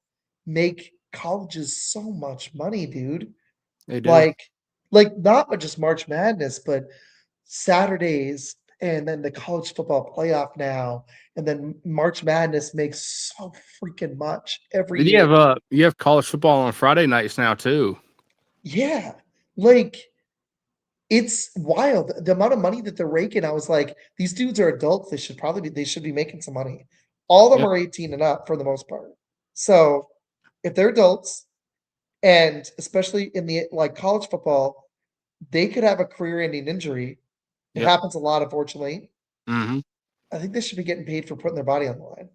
make colleges so much money, dude. they do. Like, like not just March Madness, but Saturdays and then the college football playoff now, and then March Madness makes so freaking much every Then year. you have college football on Friday nights now too. Yeah, like it's wild the amount of money that they're raking. I was like, these dudes are adults. They should be making some money. All of them Yep. are 18 and up for the most part. So if they're adults, and especially in the like college football, they could have a career-ending injury. It Yep. happens a lot, unfortunately. Hmm. I think they should be getting paid for putting their body on the line.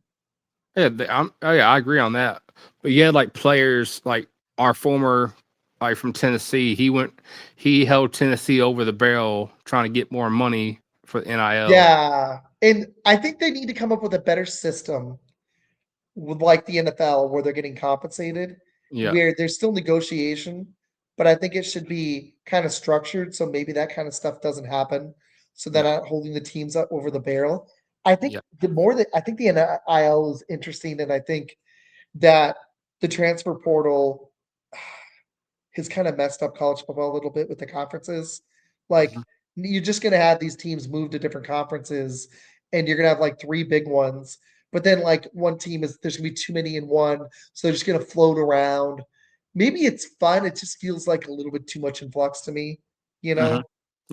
Yeah, oh yeah, I agree on that. But you had like players like our former, like from Tennessee. He held Tennessee over the barrel trying to get more money for NIL. Yeah. And I think they need to come up with a better system with like the NFL where they're getting compensated, Yeah, where there's still negotiation, but I think it should be kind of structured so maybe that kind of stuff doesn't happen. So they're yeah, not holding the teams up over the barrel. I think yeah. the more that I think the NIL is interesting, and I think that the transfer portal has kind of messed up college football a little bit with the conferences. Like Mhm. you're just going to have these teams move to different conferences, and you're going to have like three big ones. But then like one team is there's going to be too many in one, so they're just going to float around. Maybe it's fun. It just feels like a little bit too much in flux to me, you Mhm. know. And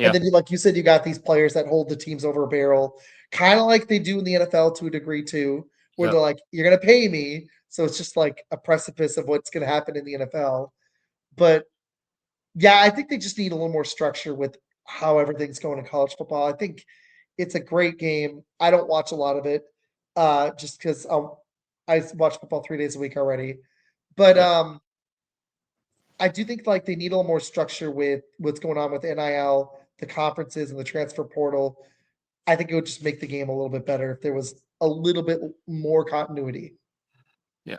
Yeah, then, like you said, you got these players that hold the teams over a barrel, kind of like they do in the NFL to a degree too, where yeah. they're like, "You're going to pay me," so it's just like a precipice of what's going to happen in the NFL. But yeah, I think they just need a little more structure with how everything's going in college football. I think it's a great game. I don't watch a lot of it, just because I watch football 3 days a week already. But Yeah. I do think like they need a little more structure with what's going on with NIL, the conferences, and the transfer portal. I think it would just make the game a little bit better if there was a little bit more continuity. Yeah.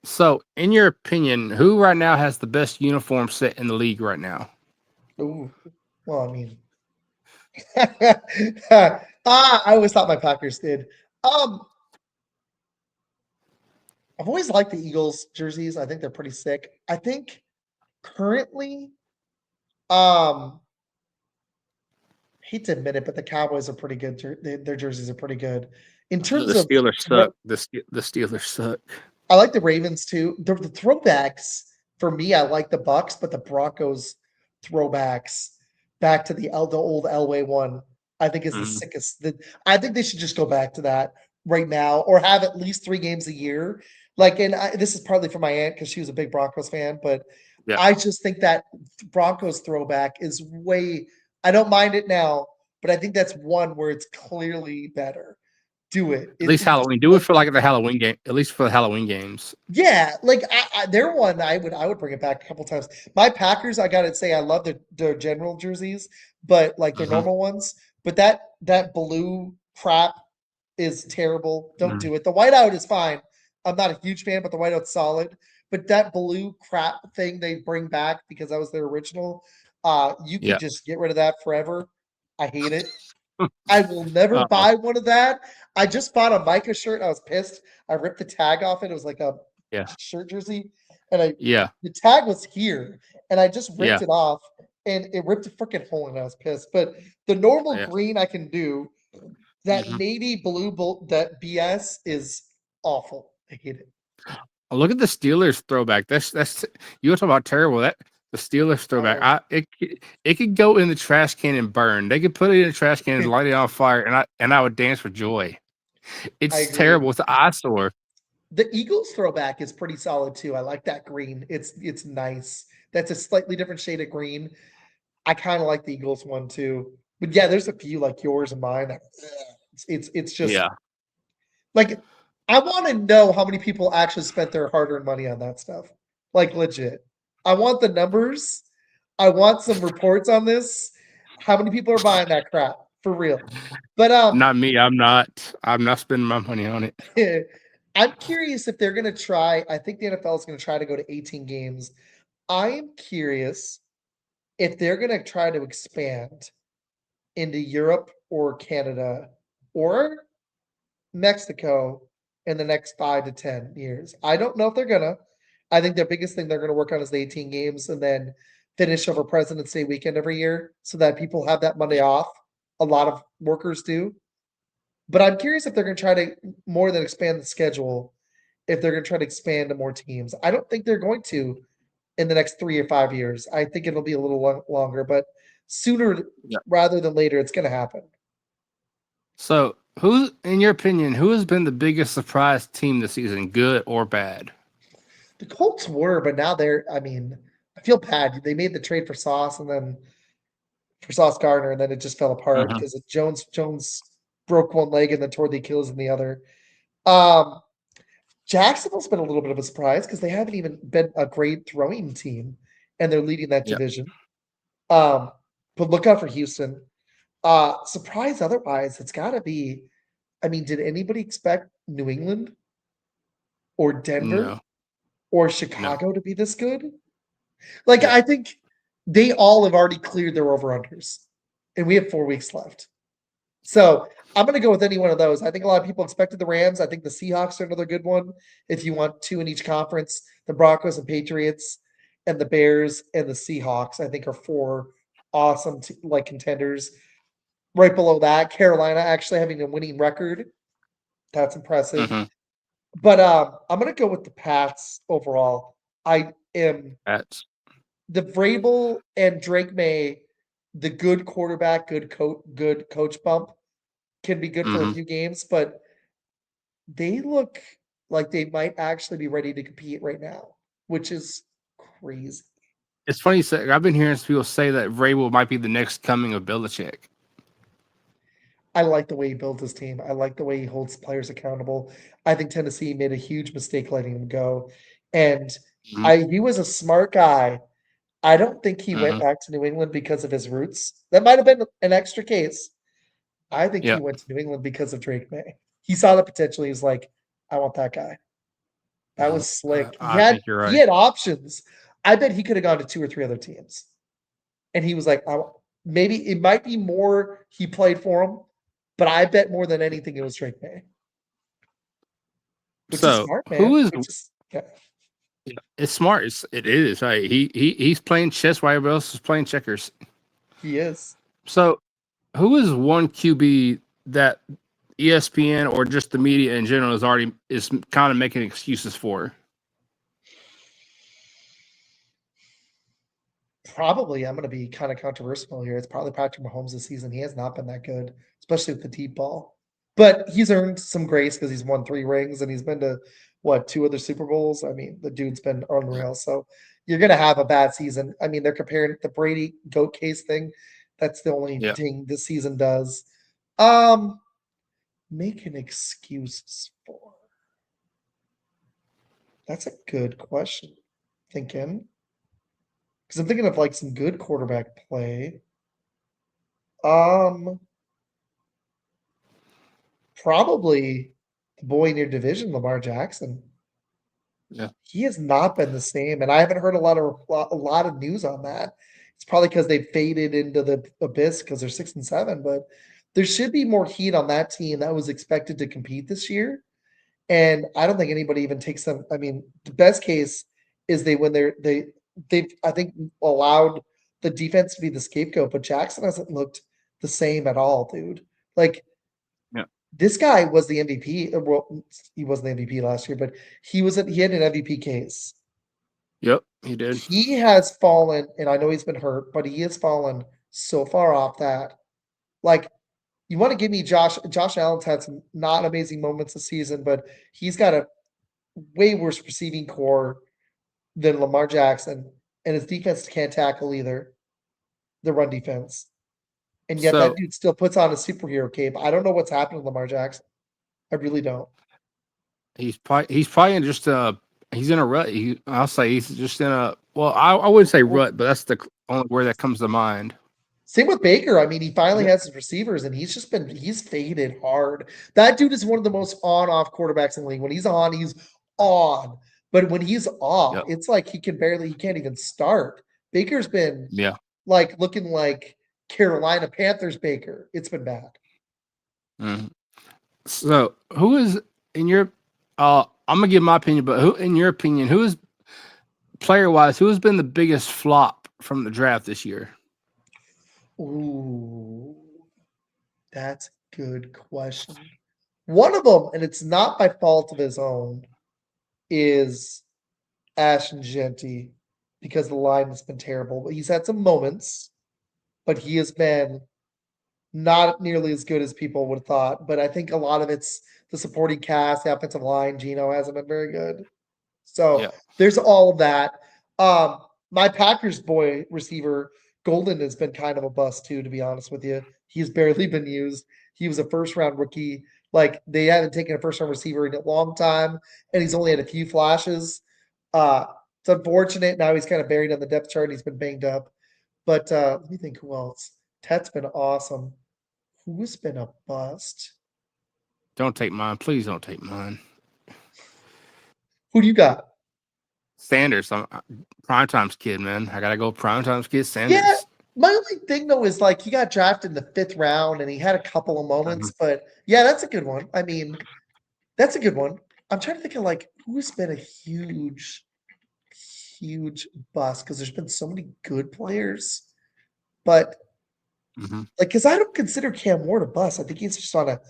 So, in your opinion, who right now has the best uniform set in the league right now? Ooh, well, I mean, I always thought my Packers did. Um, I've always liked the Eagles jerseys. I think they're pretty sick. I think currently, um, hate to admit it, but the Cowboys are pretty good. Their jerseys are pretty good. In The terms of Steelers throw, suck. The Steelers suck. I like the Ravens too. The throwbacks for me, I like the Bucks, but the Broncos throwbacks back to the old Elway one, I think is the Mhm. sickest. I think they should just go back to that right now, or have at least 3 games a year. Like, and this is partly for my aunt because she was a big Broncos fan, but Yeah. I just think that Broncos throwback is way. I don't mind it now, but I think that's one where it's clearly better. Do it. At least It just Halloween. Do it looks for like the Halloween game. At least for the Halloween games. yeah, like they're one I would bring it back a couple times. My Packers, I gotta say, I love their general jerseys, but like their Mhm. normal ones. But that blue crap is terrible. Don't Mhm. do it. The whiteout is fine. I'm not a huge fan, but the whiteout's solid. But that blue crap thing they bring back because that was their original, you could Yeah. just get rid of that forever. I hate it. I will never Uh-uh. buy one of that. I just bought a Micah shirt. I was pissed. I ripped the tag off it. It was like a Yeah. shirt jersey, and I Yeah. the tag was here, and I just ripped Yeah. it off, and it ripped a freaking hole, and I was pissed. But the normal Yeah. green I can do. That Mhm. navy blue that BS is awful. I hate it. Look at the Steelers throwback. That's you were talking about terrible. That the Steelers throwback. Oh. It could go in the trash can and burn. They could put it in the trash can and light it on fire, and I would dance for joy. I It's agree. terrible. It's an eyesore. The Eagles throwback is pretty solid too. I like that green. It's nice. That's a slightly different shade of green. I kind of like the Eagles one too. But yeah, there's a few like yours and mine. It's just Yeah. like I want to know how many people actually spent their hard-earned money on that stuff. Like legit. I want the numbers. I want some reports on this. How many people are buying that crap for real? But Not me. I'm not. I'm not spending my money on it. I'm curious if they're going to try. I think the NFL is going to try to go to 18 games. I am curious if they're going to try to expand into Europe or Canada or Mexico in the next 5 to 10 years. I don't know if they're gonna. I think their biggest thing they're gonna work on is the 18 games and then finish over President's Day weekend every year so that people have that Monday off. A lot of workers do. But I'm curious if they're gonna try to more than expand the schedule, if they're gonna try to expand to more teams. I don't think they're going to in the next 3 or 5 years. I think it'll be a little longer, but sooner Yeah. rather than later, it's gonna happen. So, who, in your opinion, who has been the biggest surprise team this season, good or bad? The Colts were, but now they're. I mean, I feel bad. They made the trade for Sauce and then for Sauce Gardner, and then it just fell apart Mhm. because Jones broke one leg and then tore the Achilles in the other. Um, Jacksonville's been a little bit of a surprise because they haven't even been a great throwing team, and they're leading that Yeah. division. But look out for Houston. Surprise otherwise, it's got to be. I mean, did anybody expect New England or Denver No. or No. Chicago to be this good? Like, Yeah. I think they all have already cleared their over-unders, and we have 4 weeks left. So, I'm gonna go with any one of those. I think a lot of people expected the Rams. I think the Seahawks are another good one if you want 2 in each conference. The Broncos and Patriots and the Bears and the Seahawks, I think, are 4 awesome like contenders. Right below that, Carolina actually having a winning record. That's impressive. Mhm. But, I'm gonna go with the Pats overall. I am That's the Vrabel and Drake May, the good quarterback, good coach bump can be good for a mhm. few games, but they look like they might actually be ready to compete right now, which is crazy. It's funny you say. I've been hearing people say that Vrabel might be the next coming of Belichick. I like the way he built his team. I like the way he holds players accountable. I think Tennessee made a huge mistake letting him go. And Mhm. he was a smart guy. I don't think he went Mhm. back to New England because of his roots. That might have been an extra case, I think Yeah. he went to New England because of Drake May. He saw the potential. He was like, I want that guy. That was slick. I think you're He right. had options. I bet he could have gone to 2 or 3 other teams. And he was like, maybe it might be more he played for him, but I bet more than anything it was Drake May. Which is So smart, man. who is? Yeah. It's smart. It is. Right? He's playing chess while everybody else is playing checkers. He is. So, who is one QB that ESPN or just the media in general is kind of making excuses for? Probably, I'm going to be kind of controversial here. It's probably Patrick Mahomes this season. He has not been that good, especially with the deep ball. But he's earned some grace because he's won 3 rings and he's been to 2 other Super Bowls. I mean, the dude's been unreal. So you're going to have a bad season. I mean, they're comparing the Brady GOAT case thing. That's the only thing this season does. Making excuses for. That's a good question. Thinking. Because I'm thinking of like some good quarterback play. Probably the boy in your division, Lamar Jackson. Yeah. He has not been the same, and I haven't heard a lot of news on that. It's probably because they faded into the abyss because they're 6-7, but there should be more heat on that team that was expected to compete this year. And I don't think anybody even takes them. I mean, the best case is they've I think allowed the defense to be the scapegoat, but Jackson hasn't looked the same at all, dude. Like this guy was the MVP. Well, he wasn't the MVP last year, but he had an MVP case. Yep, he did. He has fallen, and I know he's been hurt, but he has fallen so far off that. Like, you want to give me Josh Allen's had some not amazing moments this season, but he's got a way worse receiving core than Lamar Jackson, and his defense can't tackle either, the run defense. And yet that dude still puts on a superhero cape. I don't know what's happened to Lamar Jackson. I really don't. He's probably in just he's in a rut. I'll say he's just in a I wouldn't say rut, but that's the only word that comes to mind. Same with Baker. I mean, he finally has his receivers, and he's faded hard. That dude is one of the most on-off quarterbacks in the league. When he's on, he's on. But when he's off, it's like he can't even start. Baker's been like looking like Carolina Panthers Baker. It's been bad. Mm-hmm. So who is in your I'm gonna give my opinion, but who in your opinion, who is player-wise, who has been the biggest flop from the draft this year? Ooh, that's a good question. One of them, and it's not by fault of his own, is Ashton Genty, because the line has been terrible. But he's had some moments, but he has been not nearly as good as people would have thought. But I think a lot of it's the supporting cast, the offensive line. Gino hasn't been very good. So there's all of that. My Packers boy receiver, Golden, has been kind of a bust too, to be honest with you. He's barely been used. He was a first-round rookie. Like, they haven't taken a first-round receiver in a long time, and he's only had a few flashes. It's unfortunate. Now he's kind of buried on the depth chart. He's been banged up. But let me think who else. Tet's been awesome. Who's been a bust? Don't take mine. Please don't take mine. Who do you got? Sanders. I'm Primetime's kid, man. I gotta go Primetime's kid, Sanders. Yeah, my only thing though is like he got drafted in the 5th round and he had a couple of moments, but yeah, that's a good one. I mean, that's a good one. I'm trying to think of like who's been a huge bust because there's been so many good players, but like because I don't consider Cam Ward a bust. I think he's just on a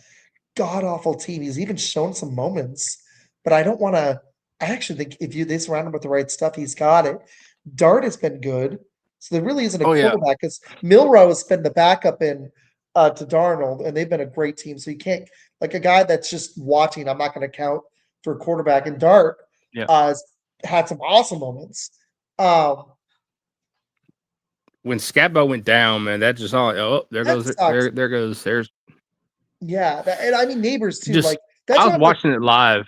god awful team. He's even shown some moments, but I don't want to. I actually think if they surround him with the right stuff, he's got it. Dart has been good. So there really isn't a quarterback because Milrow has been the backup in to Darnold, and they've been a great team. So you can't like a guy that's just watching. I'm not going to count for a quarterback. And Dart has had some awesome moments. When Scabbo went down, man, that just all there goes. Yeah, and I mean Neighbors too. Just, like that's I was watching it live.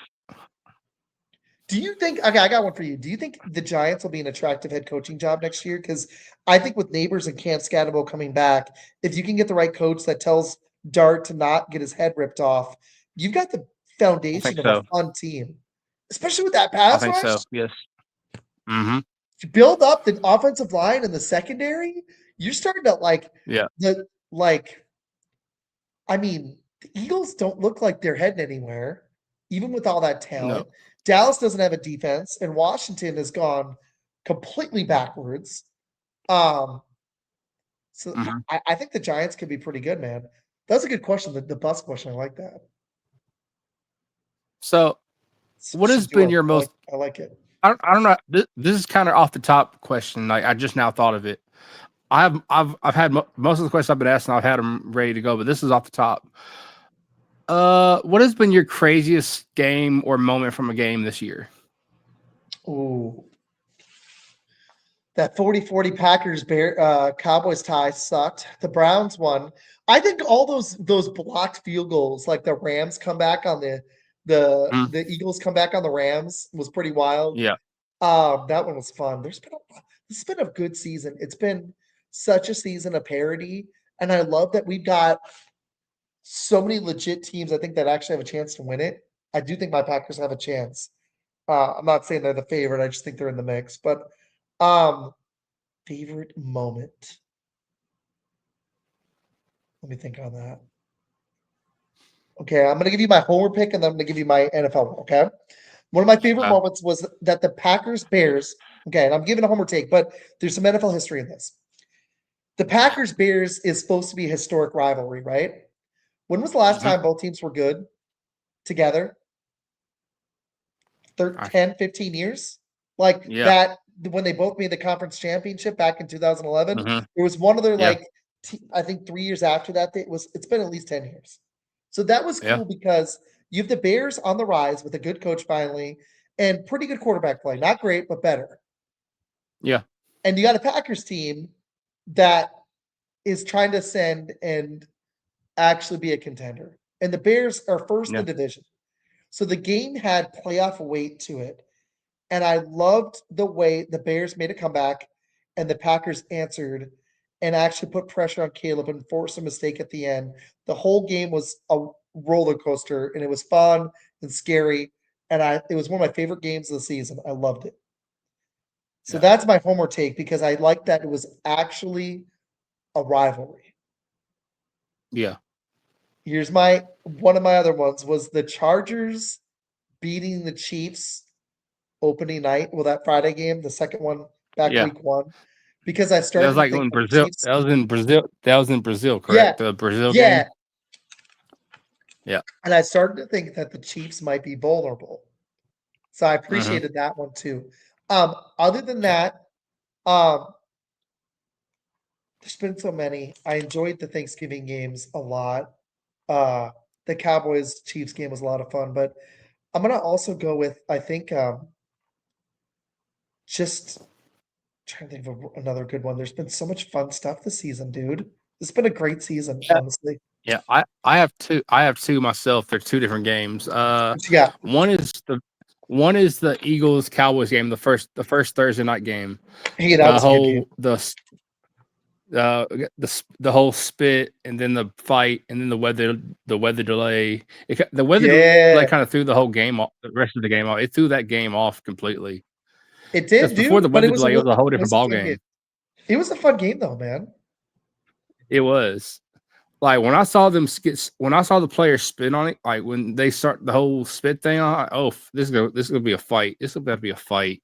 Do you think? Okay, I got one for you. Do you think the Giants will be an attractive head coaching job next year? Because I think with Neighbors and Cam Scatterbo coming back, if you can get the right coach that tells Dart to not get his head ripped off, you've got the I foundation think of a so. fun team, especially with that I pass think rush. so. Yes. Mm-hmm. To build up the offensive line and the secondary, you're starting to Yeah. like. I mean, the Eagles don't look like they're heading anywhere, even with all that No. talent. Dallas doesn't have a defense, and Washington has gone completely backwards. Um, so Mm-hmm. I think the Giants could be pretty good, man. That's a good question. The bus question, I like that. So, what has Should do been it. your most? I like it. I don't know. This is kind of off the top question. Like I just now thought of it. I've had most of the questions I've been asking. I've had them ready to go, but this is off the top. What has been your craziest game or moment from a game this year? Ooh, that 40-40 Packers Cowboys tie sucked. The Browns won. I think all those blocked field goals, like the Rams come back on the Eagles come back on the Rams, was pretty wild. Yeah. That one was fun. This has been a good season. It's been such a season of parity, and I love that we've got so many legit teams. I think that actually have a chance to win it. I do think my Packers have a chance. I'm not saying they're the favorite. I just think they're in the mix. But favorite moment. Let me think on that. Okay, I'm gonna give you my homer pick, and then I'm gonna give you my NFL one. Okay, one of my favorite moments was that the Packers Bears. Okay, and I'm giving a homer take, but there's some NFL history in this. The Packers Bears is supposed to be a historic rivalry, right? When was the last Mm-hmm. time both teams were good together? 10, 15 years? Like Yeah. that when they both made the conference championship back in 2011. Mm-hmm. There was one other Yeah. I think 3 years after that. It's been at least 10 years. So that was Yeah. cool because you have the Bears on the rise with a good coach finally and pretty good quarterback play. Not great, but better. Yeah. And you got a Packers team that is trying to ascend and actually be a contender. And the Bears are first in Yeah. the division. So the game had playoff weight to it. And I loved the way the Bears made a comeback and the Packers answered and actually put pressure on Caleb and forced a mistake at the end. The whole game was a roller coaster and it was fun and scary. And it was one of my favorite games of the season. I loved it. So Yeah. that's my homer take because I like that it was actually a rivalry. Yeah. Here's one of my other ones was the Chargers beating the Chiefs opening night. Well, that Friday game, the second one back Yeah. week 1, because I That started was to like think when that the Brazil. Chiefs. That was in Brazil. That was in Brazil, Yeah, correct? The Brazil yeah, game. Yeah. and I started to think that the Chiefs might be vulnerable. So I Mm-hmm. appreciated that one too. Other than Yeah. that, there's been so many. I enjoyed the Thanksgiving games a lot. The Cowboys Chiefs game was a lot of fun, but I'm gonna also go with I think just trying to think of another good one. There's been so much fun stuff this season, dude. It's been a great season, Yeah. honestly. Yeah. I have two. I have two myself. They're two different games. What you got? One is the Eagles Cowboys game. The first Thursday night game. Hey, that The was a good game. whole the whole spit and then the fight and then the weather delay. The weather delay Yeah, kind of threw the whole game off. The rest of the game off. It threw that game off completely. it Because did, before the dude. But weather delay, it was a whole it different was a ball fun game. game. It was a fun game, though, man. It was. Like when I saw the players spit on it, like when they start the whole spit thing on, this is gonna be a fight. This is about to be a fight.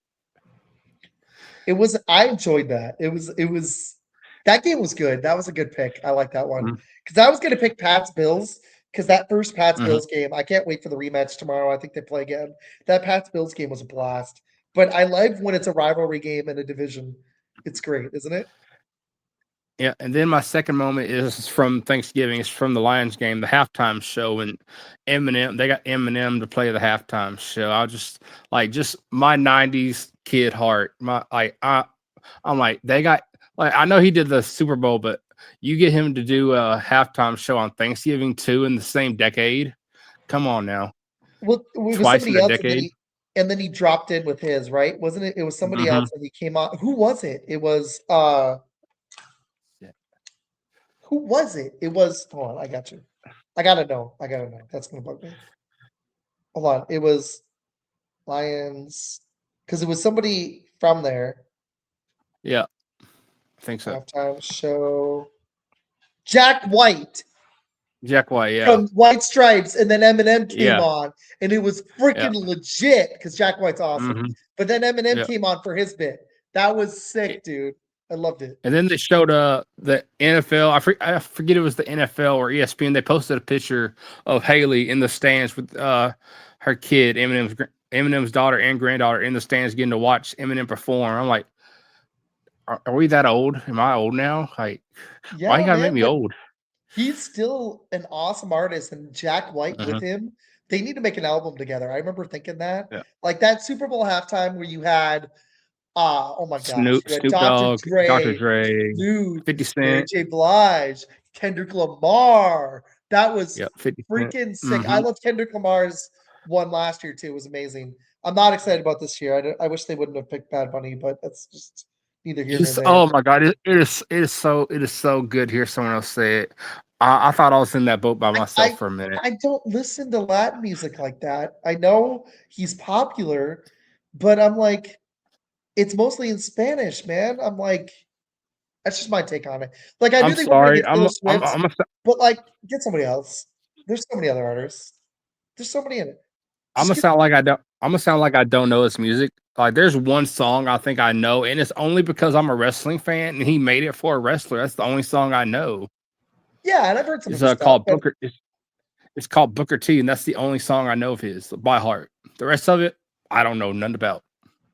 It was. I enjoyed that. It was. That game was good. That was a good pick. I like that one because I was going to pick Pats Bills because that first Pats Mm-hmm. Bills game. I can't wait for the rematch tomorrow. I think they play again. That Pats Bills game was a blast. But I like when it's a rivalry game in a division. It's great, isn't it? Yeah, and then my second moment is from Thanksgiving. It's from the Lions game, the halftime show, and they got Eminem to play the halftime show. I just my '90s kid heart. I'm like they got I know he did the Super Bowl, but you get him to do a halftime show on Thanksgiving too in the same decade. Come on now, Well, it was twice in somebody a else, decade. and then he dropped in with his, right? Wasn't it? It was somebody else, and he came on. Who was it? It was Who was it? It was. Hold on, I got you. I gotta know. That's gonna bug me. Hold on. It was Lions because it was somebody from there. Yeah, I think so. Halftime show. Jack White Jack White. Yeah, from White Stripes, and then Eminem came yeah, on, and it was yeah. freaking legit because Jack White's awesome. hmm But then Eminem Yeah. came on for his bit. That was sick, dude. I loved it. And then they showed the NFL. I forget it was the NFL or ESPN. They posted a picture of Haley in the stands with her kid, Eminem's daughter and granddaughter in the stands getting to watch Eminem perform. I'm like, are we that old? Am I old now? Like, why you Yeah, gotta make man. me But old? he's still an awesome artist, and Jack White hmm with him, they need to make an album together. I remember thinking that. Yeah. Like that Super Bowl halftime where you had oh my gosh, Snoop, you had Snoop Dr. Dogg, Dr. Dre, Dre, Snoop, 50 Mary Cent. J. Blige, Kendrick Lamar. That was Yeah, 50 Cent. freaking sick. I hmm love Kendrick Lamar's one last year too. It was amazing. I'm not excited about this year. I wish they wouldn't have picked Bad Bunny, but that's just neither here nor It's, there. oh my god, it is so good to hear someone else say it. I thought I was in that boat by I, myself I for a minute. I don't listen to Latin music like that. I know he's popular, but I'm like, it's mostly in Spanish, man. I'm like, that's just my take on it. Like, I I'm knew they weren't gonna sorry. get I'm Taylor I'm Swift, I'm a, but like, get somebody else. There's so many other artists. There's so many in it. I'm Just gonna get sound like I don't. I'm gonna sound like I don't know his music. Like there's one song I think I know, and it's only because I'm a wrestling fan, and he made it for a wrestler. That's the only song I know. yeah, and I've heard some of It's his stuff, called but Booker. It's called Booker T, and that's the only song I know of his by heart. The rest of it, I don't know none about.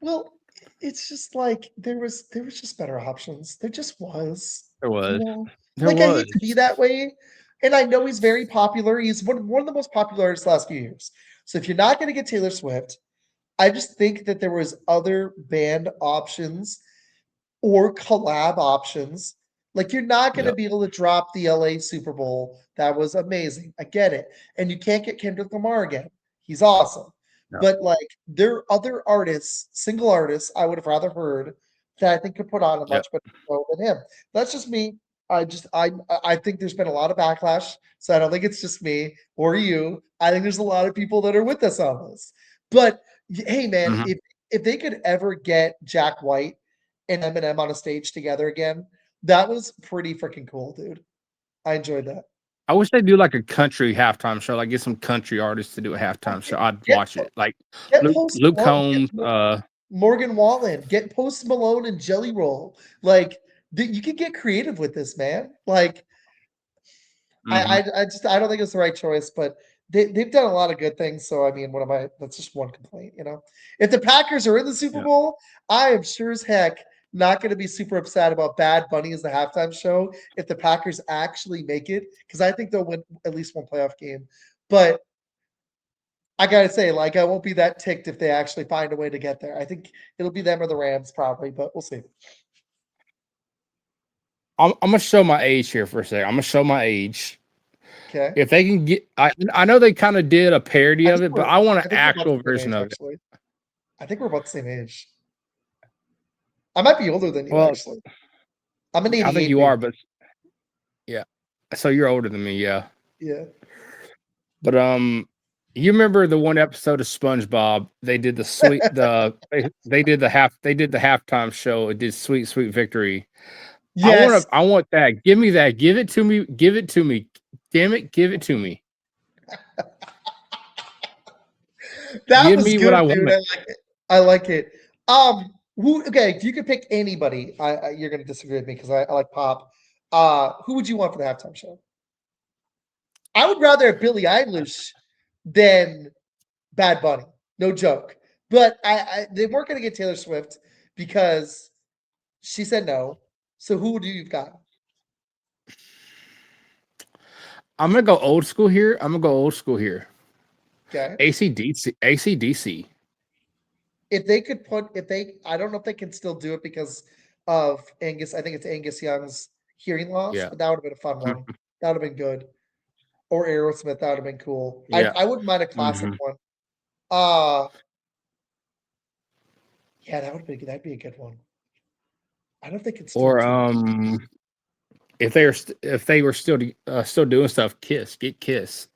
well, it's just like there was just better options. There just was, There you was. know. There Like I was. hate to be that way, and I know he's very popular. He's one of the most popular artists the last few years. So if you're not going to get Taylor Swift, I just think that there was other band options or collab options. Like you're not going to Yep. be able to drop the LA Super Bowl. That was amazing. I get it. And you can't get Kendrick Lamar again. He's awesome. No. But like there are other artists, single artists I would have rather heard that I think could put on a Yep. much better show than him. That's just me. I think there's been a lot of backlash. So I don't think it's just me or you. I think there's a lot of people that are with us on this. But hey man, hmm if they could ever get Jack White and Eminem on a stage together again. That was pretty freaking cool, dude. I enjoyed that. I wish they do like a country halftime show. Like get some country artists to do a Oh, halftime get show. I'd get watch it. Like get Luke Post Luke Malone, Combs. Morgan Wallen, get Post Malone and Jelly Roll. Like you can get creative with this, man. Like hmm I don't think it's the right choice, but they've done a lot of good things. So I mean, what am I? That's just one complaint, you know. If the Packers are in the Super Yeah. Bowl, I am sure as heck not going to be super upset about Bad Bunny as the halftime show if the Packers actually make it, because I think they'll win at least one playoff game. But I gotta say, like, I won't be that ticked if they actually find a way to get there. I think it'll be them or the Rams probably, but we'll see. I'm gonna show my age here for a second. I'm gonna show my age. Okay. If they can get, I know they kind of did a parody I of think it, but we're I want I an think we're about actual the same version age, of it. actually. I think we're about the same age. I might be older than you, Well, actually. I'm an I think 88 you are, baby. but yeah. So you're older than me, yeah. Yeah. But you remember the one episode of SpongeBob? They did the sweet they did the halftime show. It did Sweet Sweet Victory. Yes. I want that. Give me that. Give it to me. Give it to me. Damn it, give it to me. That Give was me what good, I dude. want. I like it. I like it. Okay, if you could pick anybody, you're gonna disagree with me because I like pop. Who would you want for the halftime show? I would rather have Billie Eilish than Bad Bunny. No joke. But they weren't gonna get Taylor Swift because she said no. So who do you've got? I'm gonna go old school here. I'm gonna go old school here. Okay. ACDC. ACDC. If they I don't know if they can still do it because of Angus. I think it's Angus Young's hearing loss, Yeah. but that would have been a fun one. That would have been good. Or Aerosmith, that would have been cool. Yeah. I wouldn't mind a classic hmm one. Yeah, that'd be a good one. I don't know if they can still Or do it. if they were still doing stuff, get Kiss.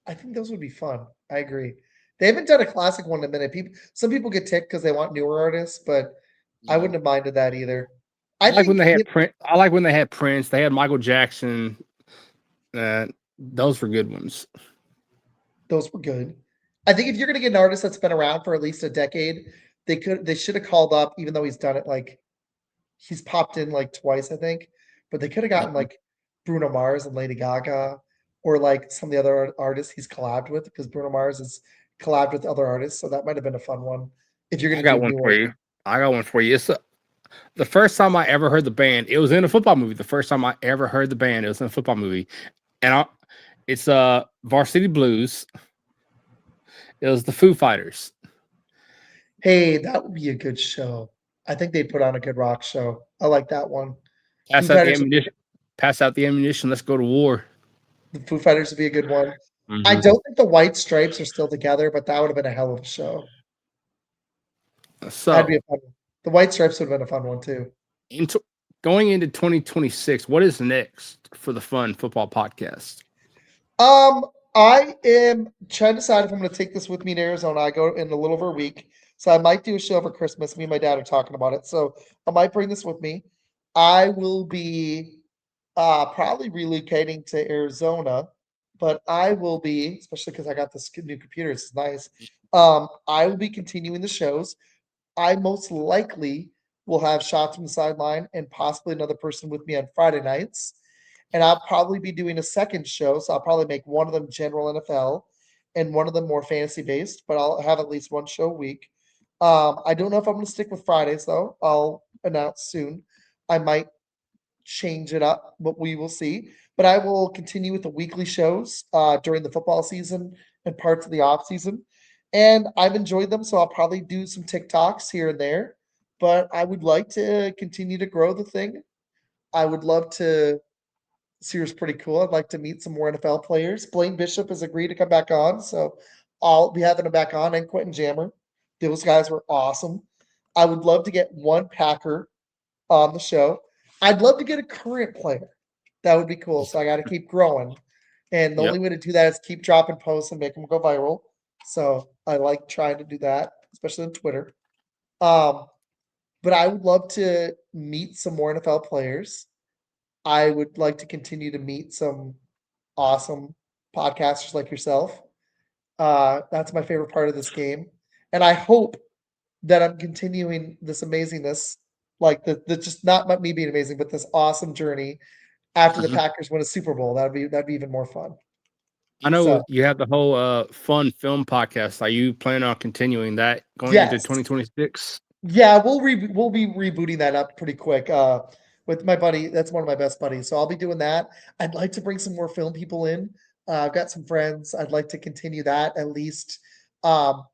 I think those would be fun. I agree. They haven't done a classic one in a minute. Some people get ticked because they want newer artists, but I wouldn't have minded that either. I I like when think they had Prince. I like when they had Prince. They had Michael Jackson. Those were good ones. those were good. I think if you're gonna get an artist that's been around for at least a decade, they should have called up, even though he's done it like he's popped in like twice, I think, but they could have gotten Mhm. like Bruno Mars and Lady Gaga, or like some of the other artists he's collabed with, because Bruno Mars has collabed with other artists, so that might have been a fun one if you're I gonna got do one for newer. you. I got one for you. It's the first time I ever heard the band. It was in a football movie. The first time I ever heard the band, it was in a football movie, and it's Varsity Blues. It was the Foo Fighters. Hey, that would be a good show. I think they put on a good rock show. I like that one. Foo Pass out the Fighters, ammunition. Pass out the ammunition. Let's go to war. the Foo Fighters would be a good one. I Hmm. don't think the White Stripes are still together, but that would have been a hell of a show. That'd be So, a fun one. The White Stripes would have been a fun one too. into going into 2026, what is next for the Fun Football Podcast? I am trying to decide if I'm going to take this with me to Arizona. I go in a little over a week, so I might do a show over Christmas. Me and my dad are talking about it, so I might bring this with me. I will be probably relocating to Arizona, but I will be, especially because I got this new computer. It's nice. I will be continuing the shows. I most likely will have shots from the sideline and possibly another person with me on Friday nights. And I'll probably be doing a second show. So I'll probably make one of them general NFL and one of them more fantasy based, but I'll have at least one show a week. I don't know if I'm going to stick with Fridays though. I'll announce soon. I might change it up, but we will see. But I will continue with the weekly shows during the football season and parts of the off season. And I've enjoyed them, so I'll probably do some TikToks here and there. But I would like to continue to grow the thing. I would love to see what's pretty cool. I'd like to meet some more NFL players. Blaine Bishop has agreed to come back on, so I'll be having him back on, and Quentin Jammer. Those guys were awesome. I would love to get one Packer on the show. I'd love to get a current player. That would be cool. So I got to keep growing. And the Yep. only way to do that is keep dropping posts and make them go viral. So I like trying to do that, especially on Twitter. Um, but I would love to meet some more NFL players. I would like to continue to meet some awesome podcasters like yourself. That's my favorite part of this game. And I hope that I'm continuing this amazingness, like the just not me being amazing, but this awesome journey after the Mhm. Packers win a Super Bowl. That'd be even more fun. I know So you have the whole Fun Film Podcast. Are you planning on continuing that going into yes, 2026? yeah, we'll be rebooting that up pretty quick. With my buddy, that's one of my best buddies. So I'll be doing that. I'd like to bring some more film people in. I've got some friends. I'd like to continue that at least. Um,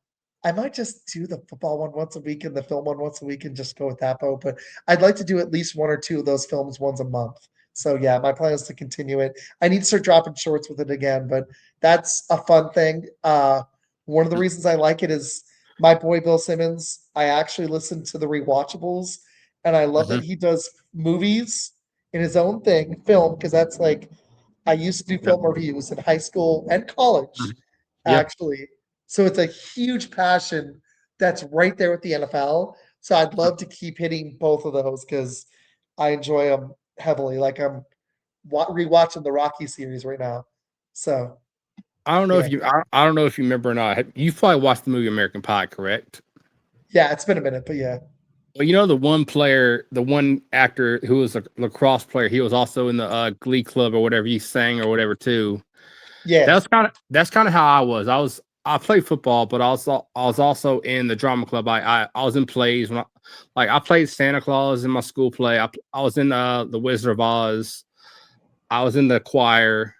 I might just do the football one once a week and the film one once a week and just go with that boat. But I'd like to do at least one or two of those films once a month. So yeah, my plan is to continue it. I need to start dropping shorts with it again, but that's a fun thing. One of the reasons I like it is my boy Bill Simmons. I actually listen to the rewatchables, and I love Hmm. that he does movies in his own thing, film, because that's like I used to do Yep. film reviews in high school and college, Mhm. Yep. actually. So it's a huge passion that's right there with the NFL. So I'd love to keep hitting both of those because I enjoy them heavily. Like I'm rewatching the Rocky series right now. So I don't know yeah, if I don't know if you remember or not. You probably watched the movie American Pie, correct? yeah, it's been a minute, but yeah, Well, you know the one player, the one actor who was a lacrosse player. He was also in the Glee Club or whatever. He sang or whatever too. yes. That's kind of how I was. I played football, but I was also in the drama club. I was in plays when I played Santa Claus in my school play. I was in the Wizard of Oz. I was in the choir.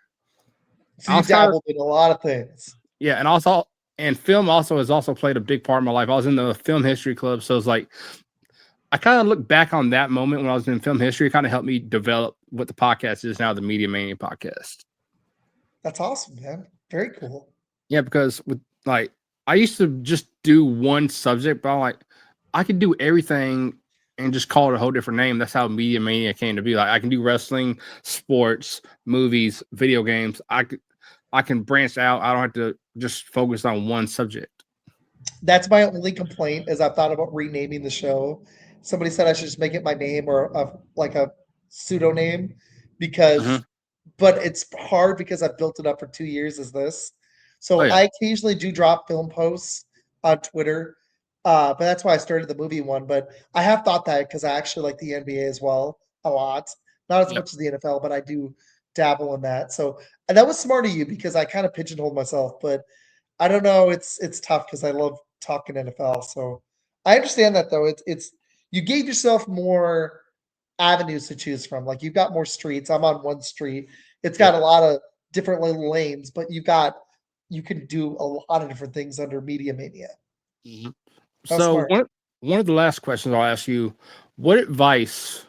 So I you was kind of dabbled in a lot of things. Yeah, and also and film also has also played a big part in my life. I was in the film history club, so it's like I kind of look back on that moment when I was in film history. It kind of helped me develop what the podcast is now, the Media Mania Podcast. That's awesome, man. Very cool. Yeah, because with like I used to just do one subject, but I'm like I could do everything and just call it a whole different name. That's how Media Mania came to be. Like I can do wrestling, sports, movies, video games. I can branch out. I don't have to just focus on one subject. That's my only complaint is I've thought about renaming the show. Somebody said I should just make it my name or like a pseudo name because, Mhm. but it's hard because I've built it up for 2 years as this. Oh So yeah. I occasionally do drop film posts on Twitter. But that's why I started the movie one. But I have thought that because I actually like the NBA as well a lot. Not as Yep. much as the NFL, but I do dabble in that. So and that was smart of you because I kind of pigeonholed myself. But I don't know. It's tough because I love talking NFL. So I understand that though. It's you gave yourself more avenues to choose from. Like you've got more streets. I'm on one street. It's got Yep. a lot of different little lanes, but you can do a lot of different things under Media Mania. Mhm. How So smart. one of the last questions I'll ask you: what advice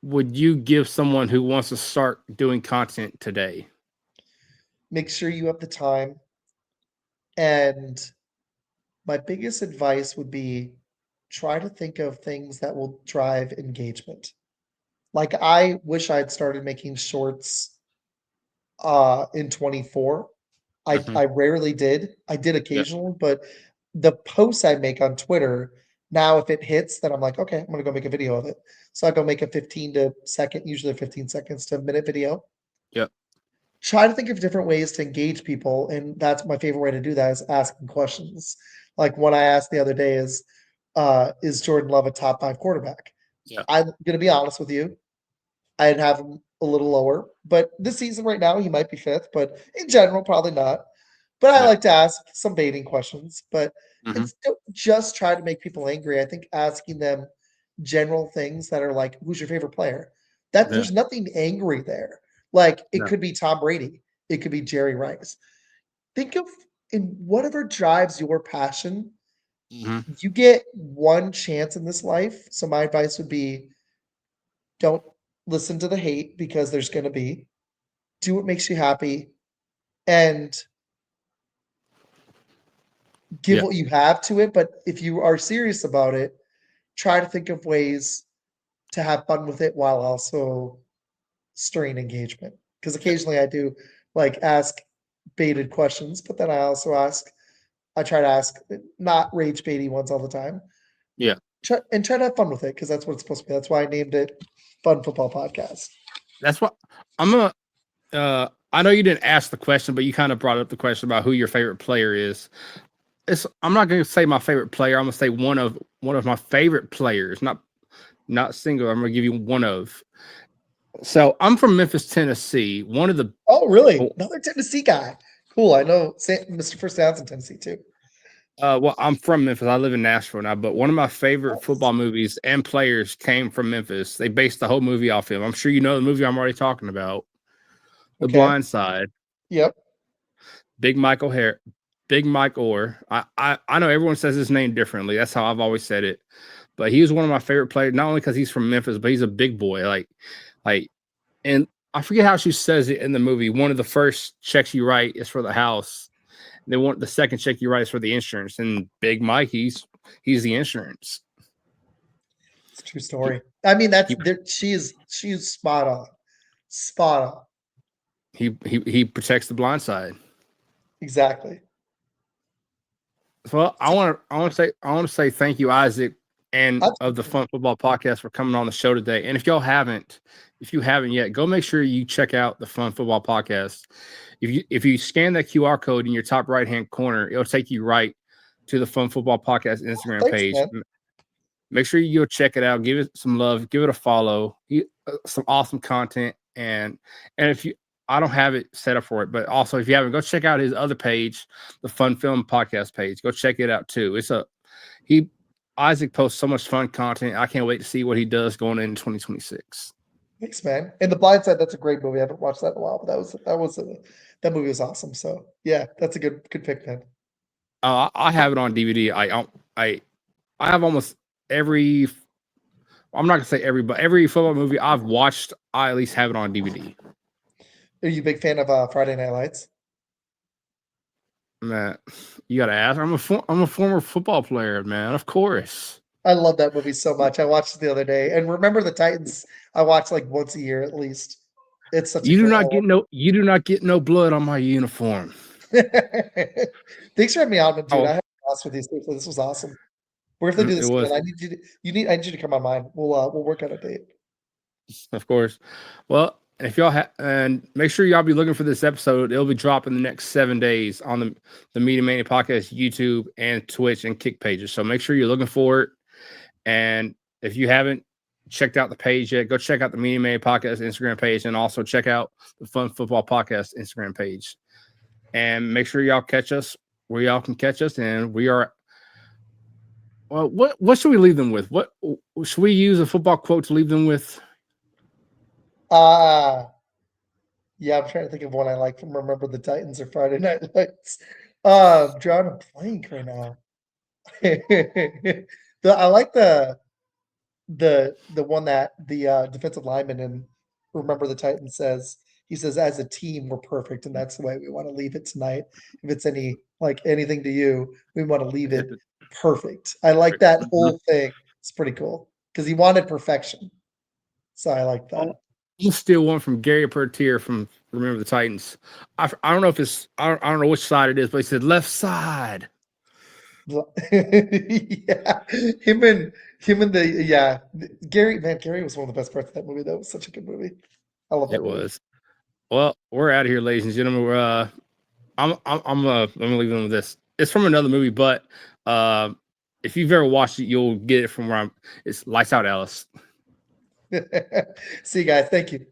would you give someone who wants to start doing content today? Make sure you have the time. And my biggest advice would be try to think of things that will drive engagement. Like I wish I'd started making shorts in 24. Mhm. I rarely did. I did Yep. occasionally, but the posts I make on Twitter, now if it hits, then I'm like, okay, I'm gonna go make a video of it. So I go make a 15 to second, usually 15 seconds to a minute video. Yep. Try to think of different ways to engage people, and that's my favorite way to do that is asking questions. Like one I asked the other day is Jordan Love a top 5 quarterback? Yeah. I'm gonna be honest with you. I'd have him a little lower, but this season right now he might be fifth, but in general, probably not. But I Yeah. like to ask some baiting questions, but Mhm. it's don't just try to make people angry. I think asking them general things that are like, "Who's your favorite player?" That Yeah. there's nothing angry there. Like it No. could be Tom Brady, it could be Jerry Rice. Think of in whatever drives your passion. Mhm. You get one chance in this life. So my advice would be don't listen to the hate because there's going to be. Do what makes you happy and give Yeah. what you have to it. But if you are serious about it, try to think of ways to have fun with it while also stirring engagement. Because Yeah. occasionally I do like ask baited questions, but then I try to ask not rage baity ones all the time. Yeah. Try to have fun with it because that's what it's supposed to be. That's why I named it Fun Football Podcast. That's what I'm gonna. I know you didn't ask the question, but you kind of brought up the question about who your favorite player is. I'm not going to say my favorite player. I'm going to say one of my favorite players, not single. I'm going to give you one of. So I'm from Memphis, Tennessee. One of the Oh, really? Another Tennessee guy. Cool. I know Mr. First Downs in Tennessee too. well, I'm from Memphis. I live in Nashville now, but one of my favorite Nice. football movies and players came from Memphis. They based the whole movie off him. I'm sure you know the movie I'm already talking about, The Okay. Blind Side. Yep. Big Michael Hare, Big Mike Orr. I know everyone says his name differently. That's how I've always said it. But he was one of my favorite players, not only because he's from Memphis, but he's a big boy. Like, and I forget how she says it in the movie. One of the first checks you write is for the house. They want the second check you write is for the insurance. And Big Mike, he's the insurance. It's a true He, story. I mean, that's he there. She's spot on. Spot on. he protects the blind side. Exactly. Well, I want to say thank you, Isaac, and of the Absolutely. Fun Football Podcast for coming on the show today. And if you haven't yet, go make sure you check out the Fun Football Podcast. If you scan that QR code in your top right hand corner, it'll take you right to the Fun Football Podcast Instagram Thanks, page. man. Make sure you go check it out, give it some love, give it a follow. Some awesome content, and if you I don't have it set up for it, but also if you haven't, go check out his other page, the Fun Film Podcast page. Go check it out too. He Isaac posts so much fun content. I can't wait to see what he does going into 2026. Thanks, man. And The Blind Side, that's a great movie. I haven't watched that in a while, but that movie was awesome. So yeah, that's a good pick, man. I have it on DVD. I have almost every. I'm not gonna say every, but every football movie I've watched, I at least have it on DVD. Are you a big fan of Friday Night Lights? Man, you gotta ask. I'm a former football player, man. Of course. I love that movie so much. I watched it the other day. And Remember the Titans, I watch like once a year at least. It's such a You do great not get no blood on my uniform. Thanks for having me on, dude. Oh, I had a blast with these things. This was awesome. We're gonna do it this was, again. I need you to come on mine. We'll work out a date. of course. Well, if y'all and make sure y'all be looking for this episode. It'll be dropping the next 7 days on the Media Mania Podcast YouTube and Twitch and Kick pages. So make sure you're looking for it. And if you haven't checked out the page yet, go check out the Media Mania Podcast Instagram page, and also check out the Fun Football Podcast Instagram page. And make sure y'all catch us where y'all can catch us. And we are. Well, what should we leave them with? What should we use a football quote to leave them with? Yeah, I'm trying to think of one I like from Remember the Titans or Friday Night Lights. Drawing a blank right now. I like the one that the defensive lineman in Remember the Titans says. He says, "As a team, we're perfect, and that's the way we want to leave it tonight. If it's anything to you, we want to leave it perfect." I like that whole thing. It's pretty cool because he wanted perfection. So I like that. You steal one from Gary Pertier from Remember the Titans. I don't know if it's I don't know which side it is, but he said left side. Yeah, him and Gary. Man, Gary was one of the best parts of that movie. That was such a good movie. I love that It movie. was. Well, we're out of here, ladies and gentlemen. We're I'm gonna leave them with this. It's from another movie, but if you've ever watched it, you'll get it from where it's Lights Out, Alice. See you guys. Thank you.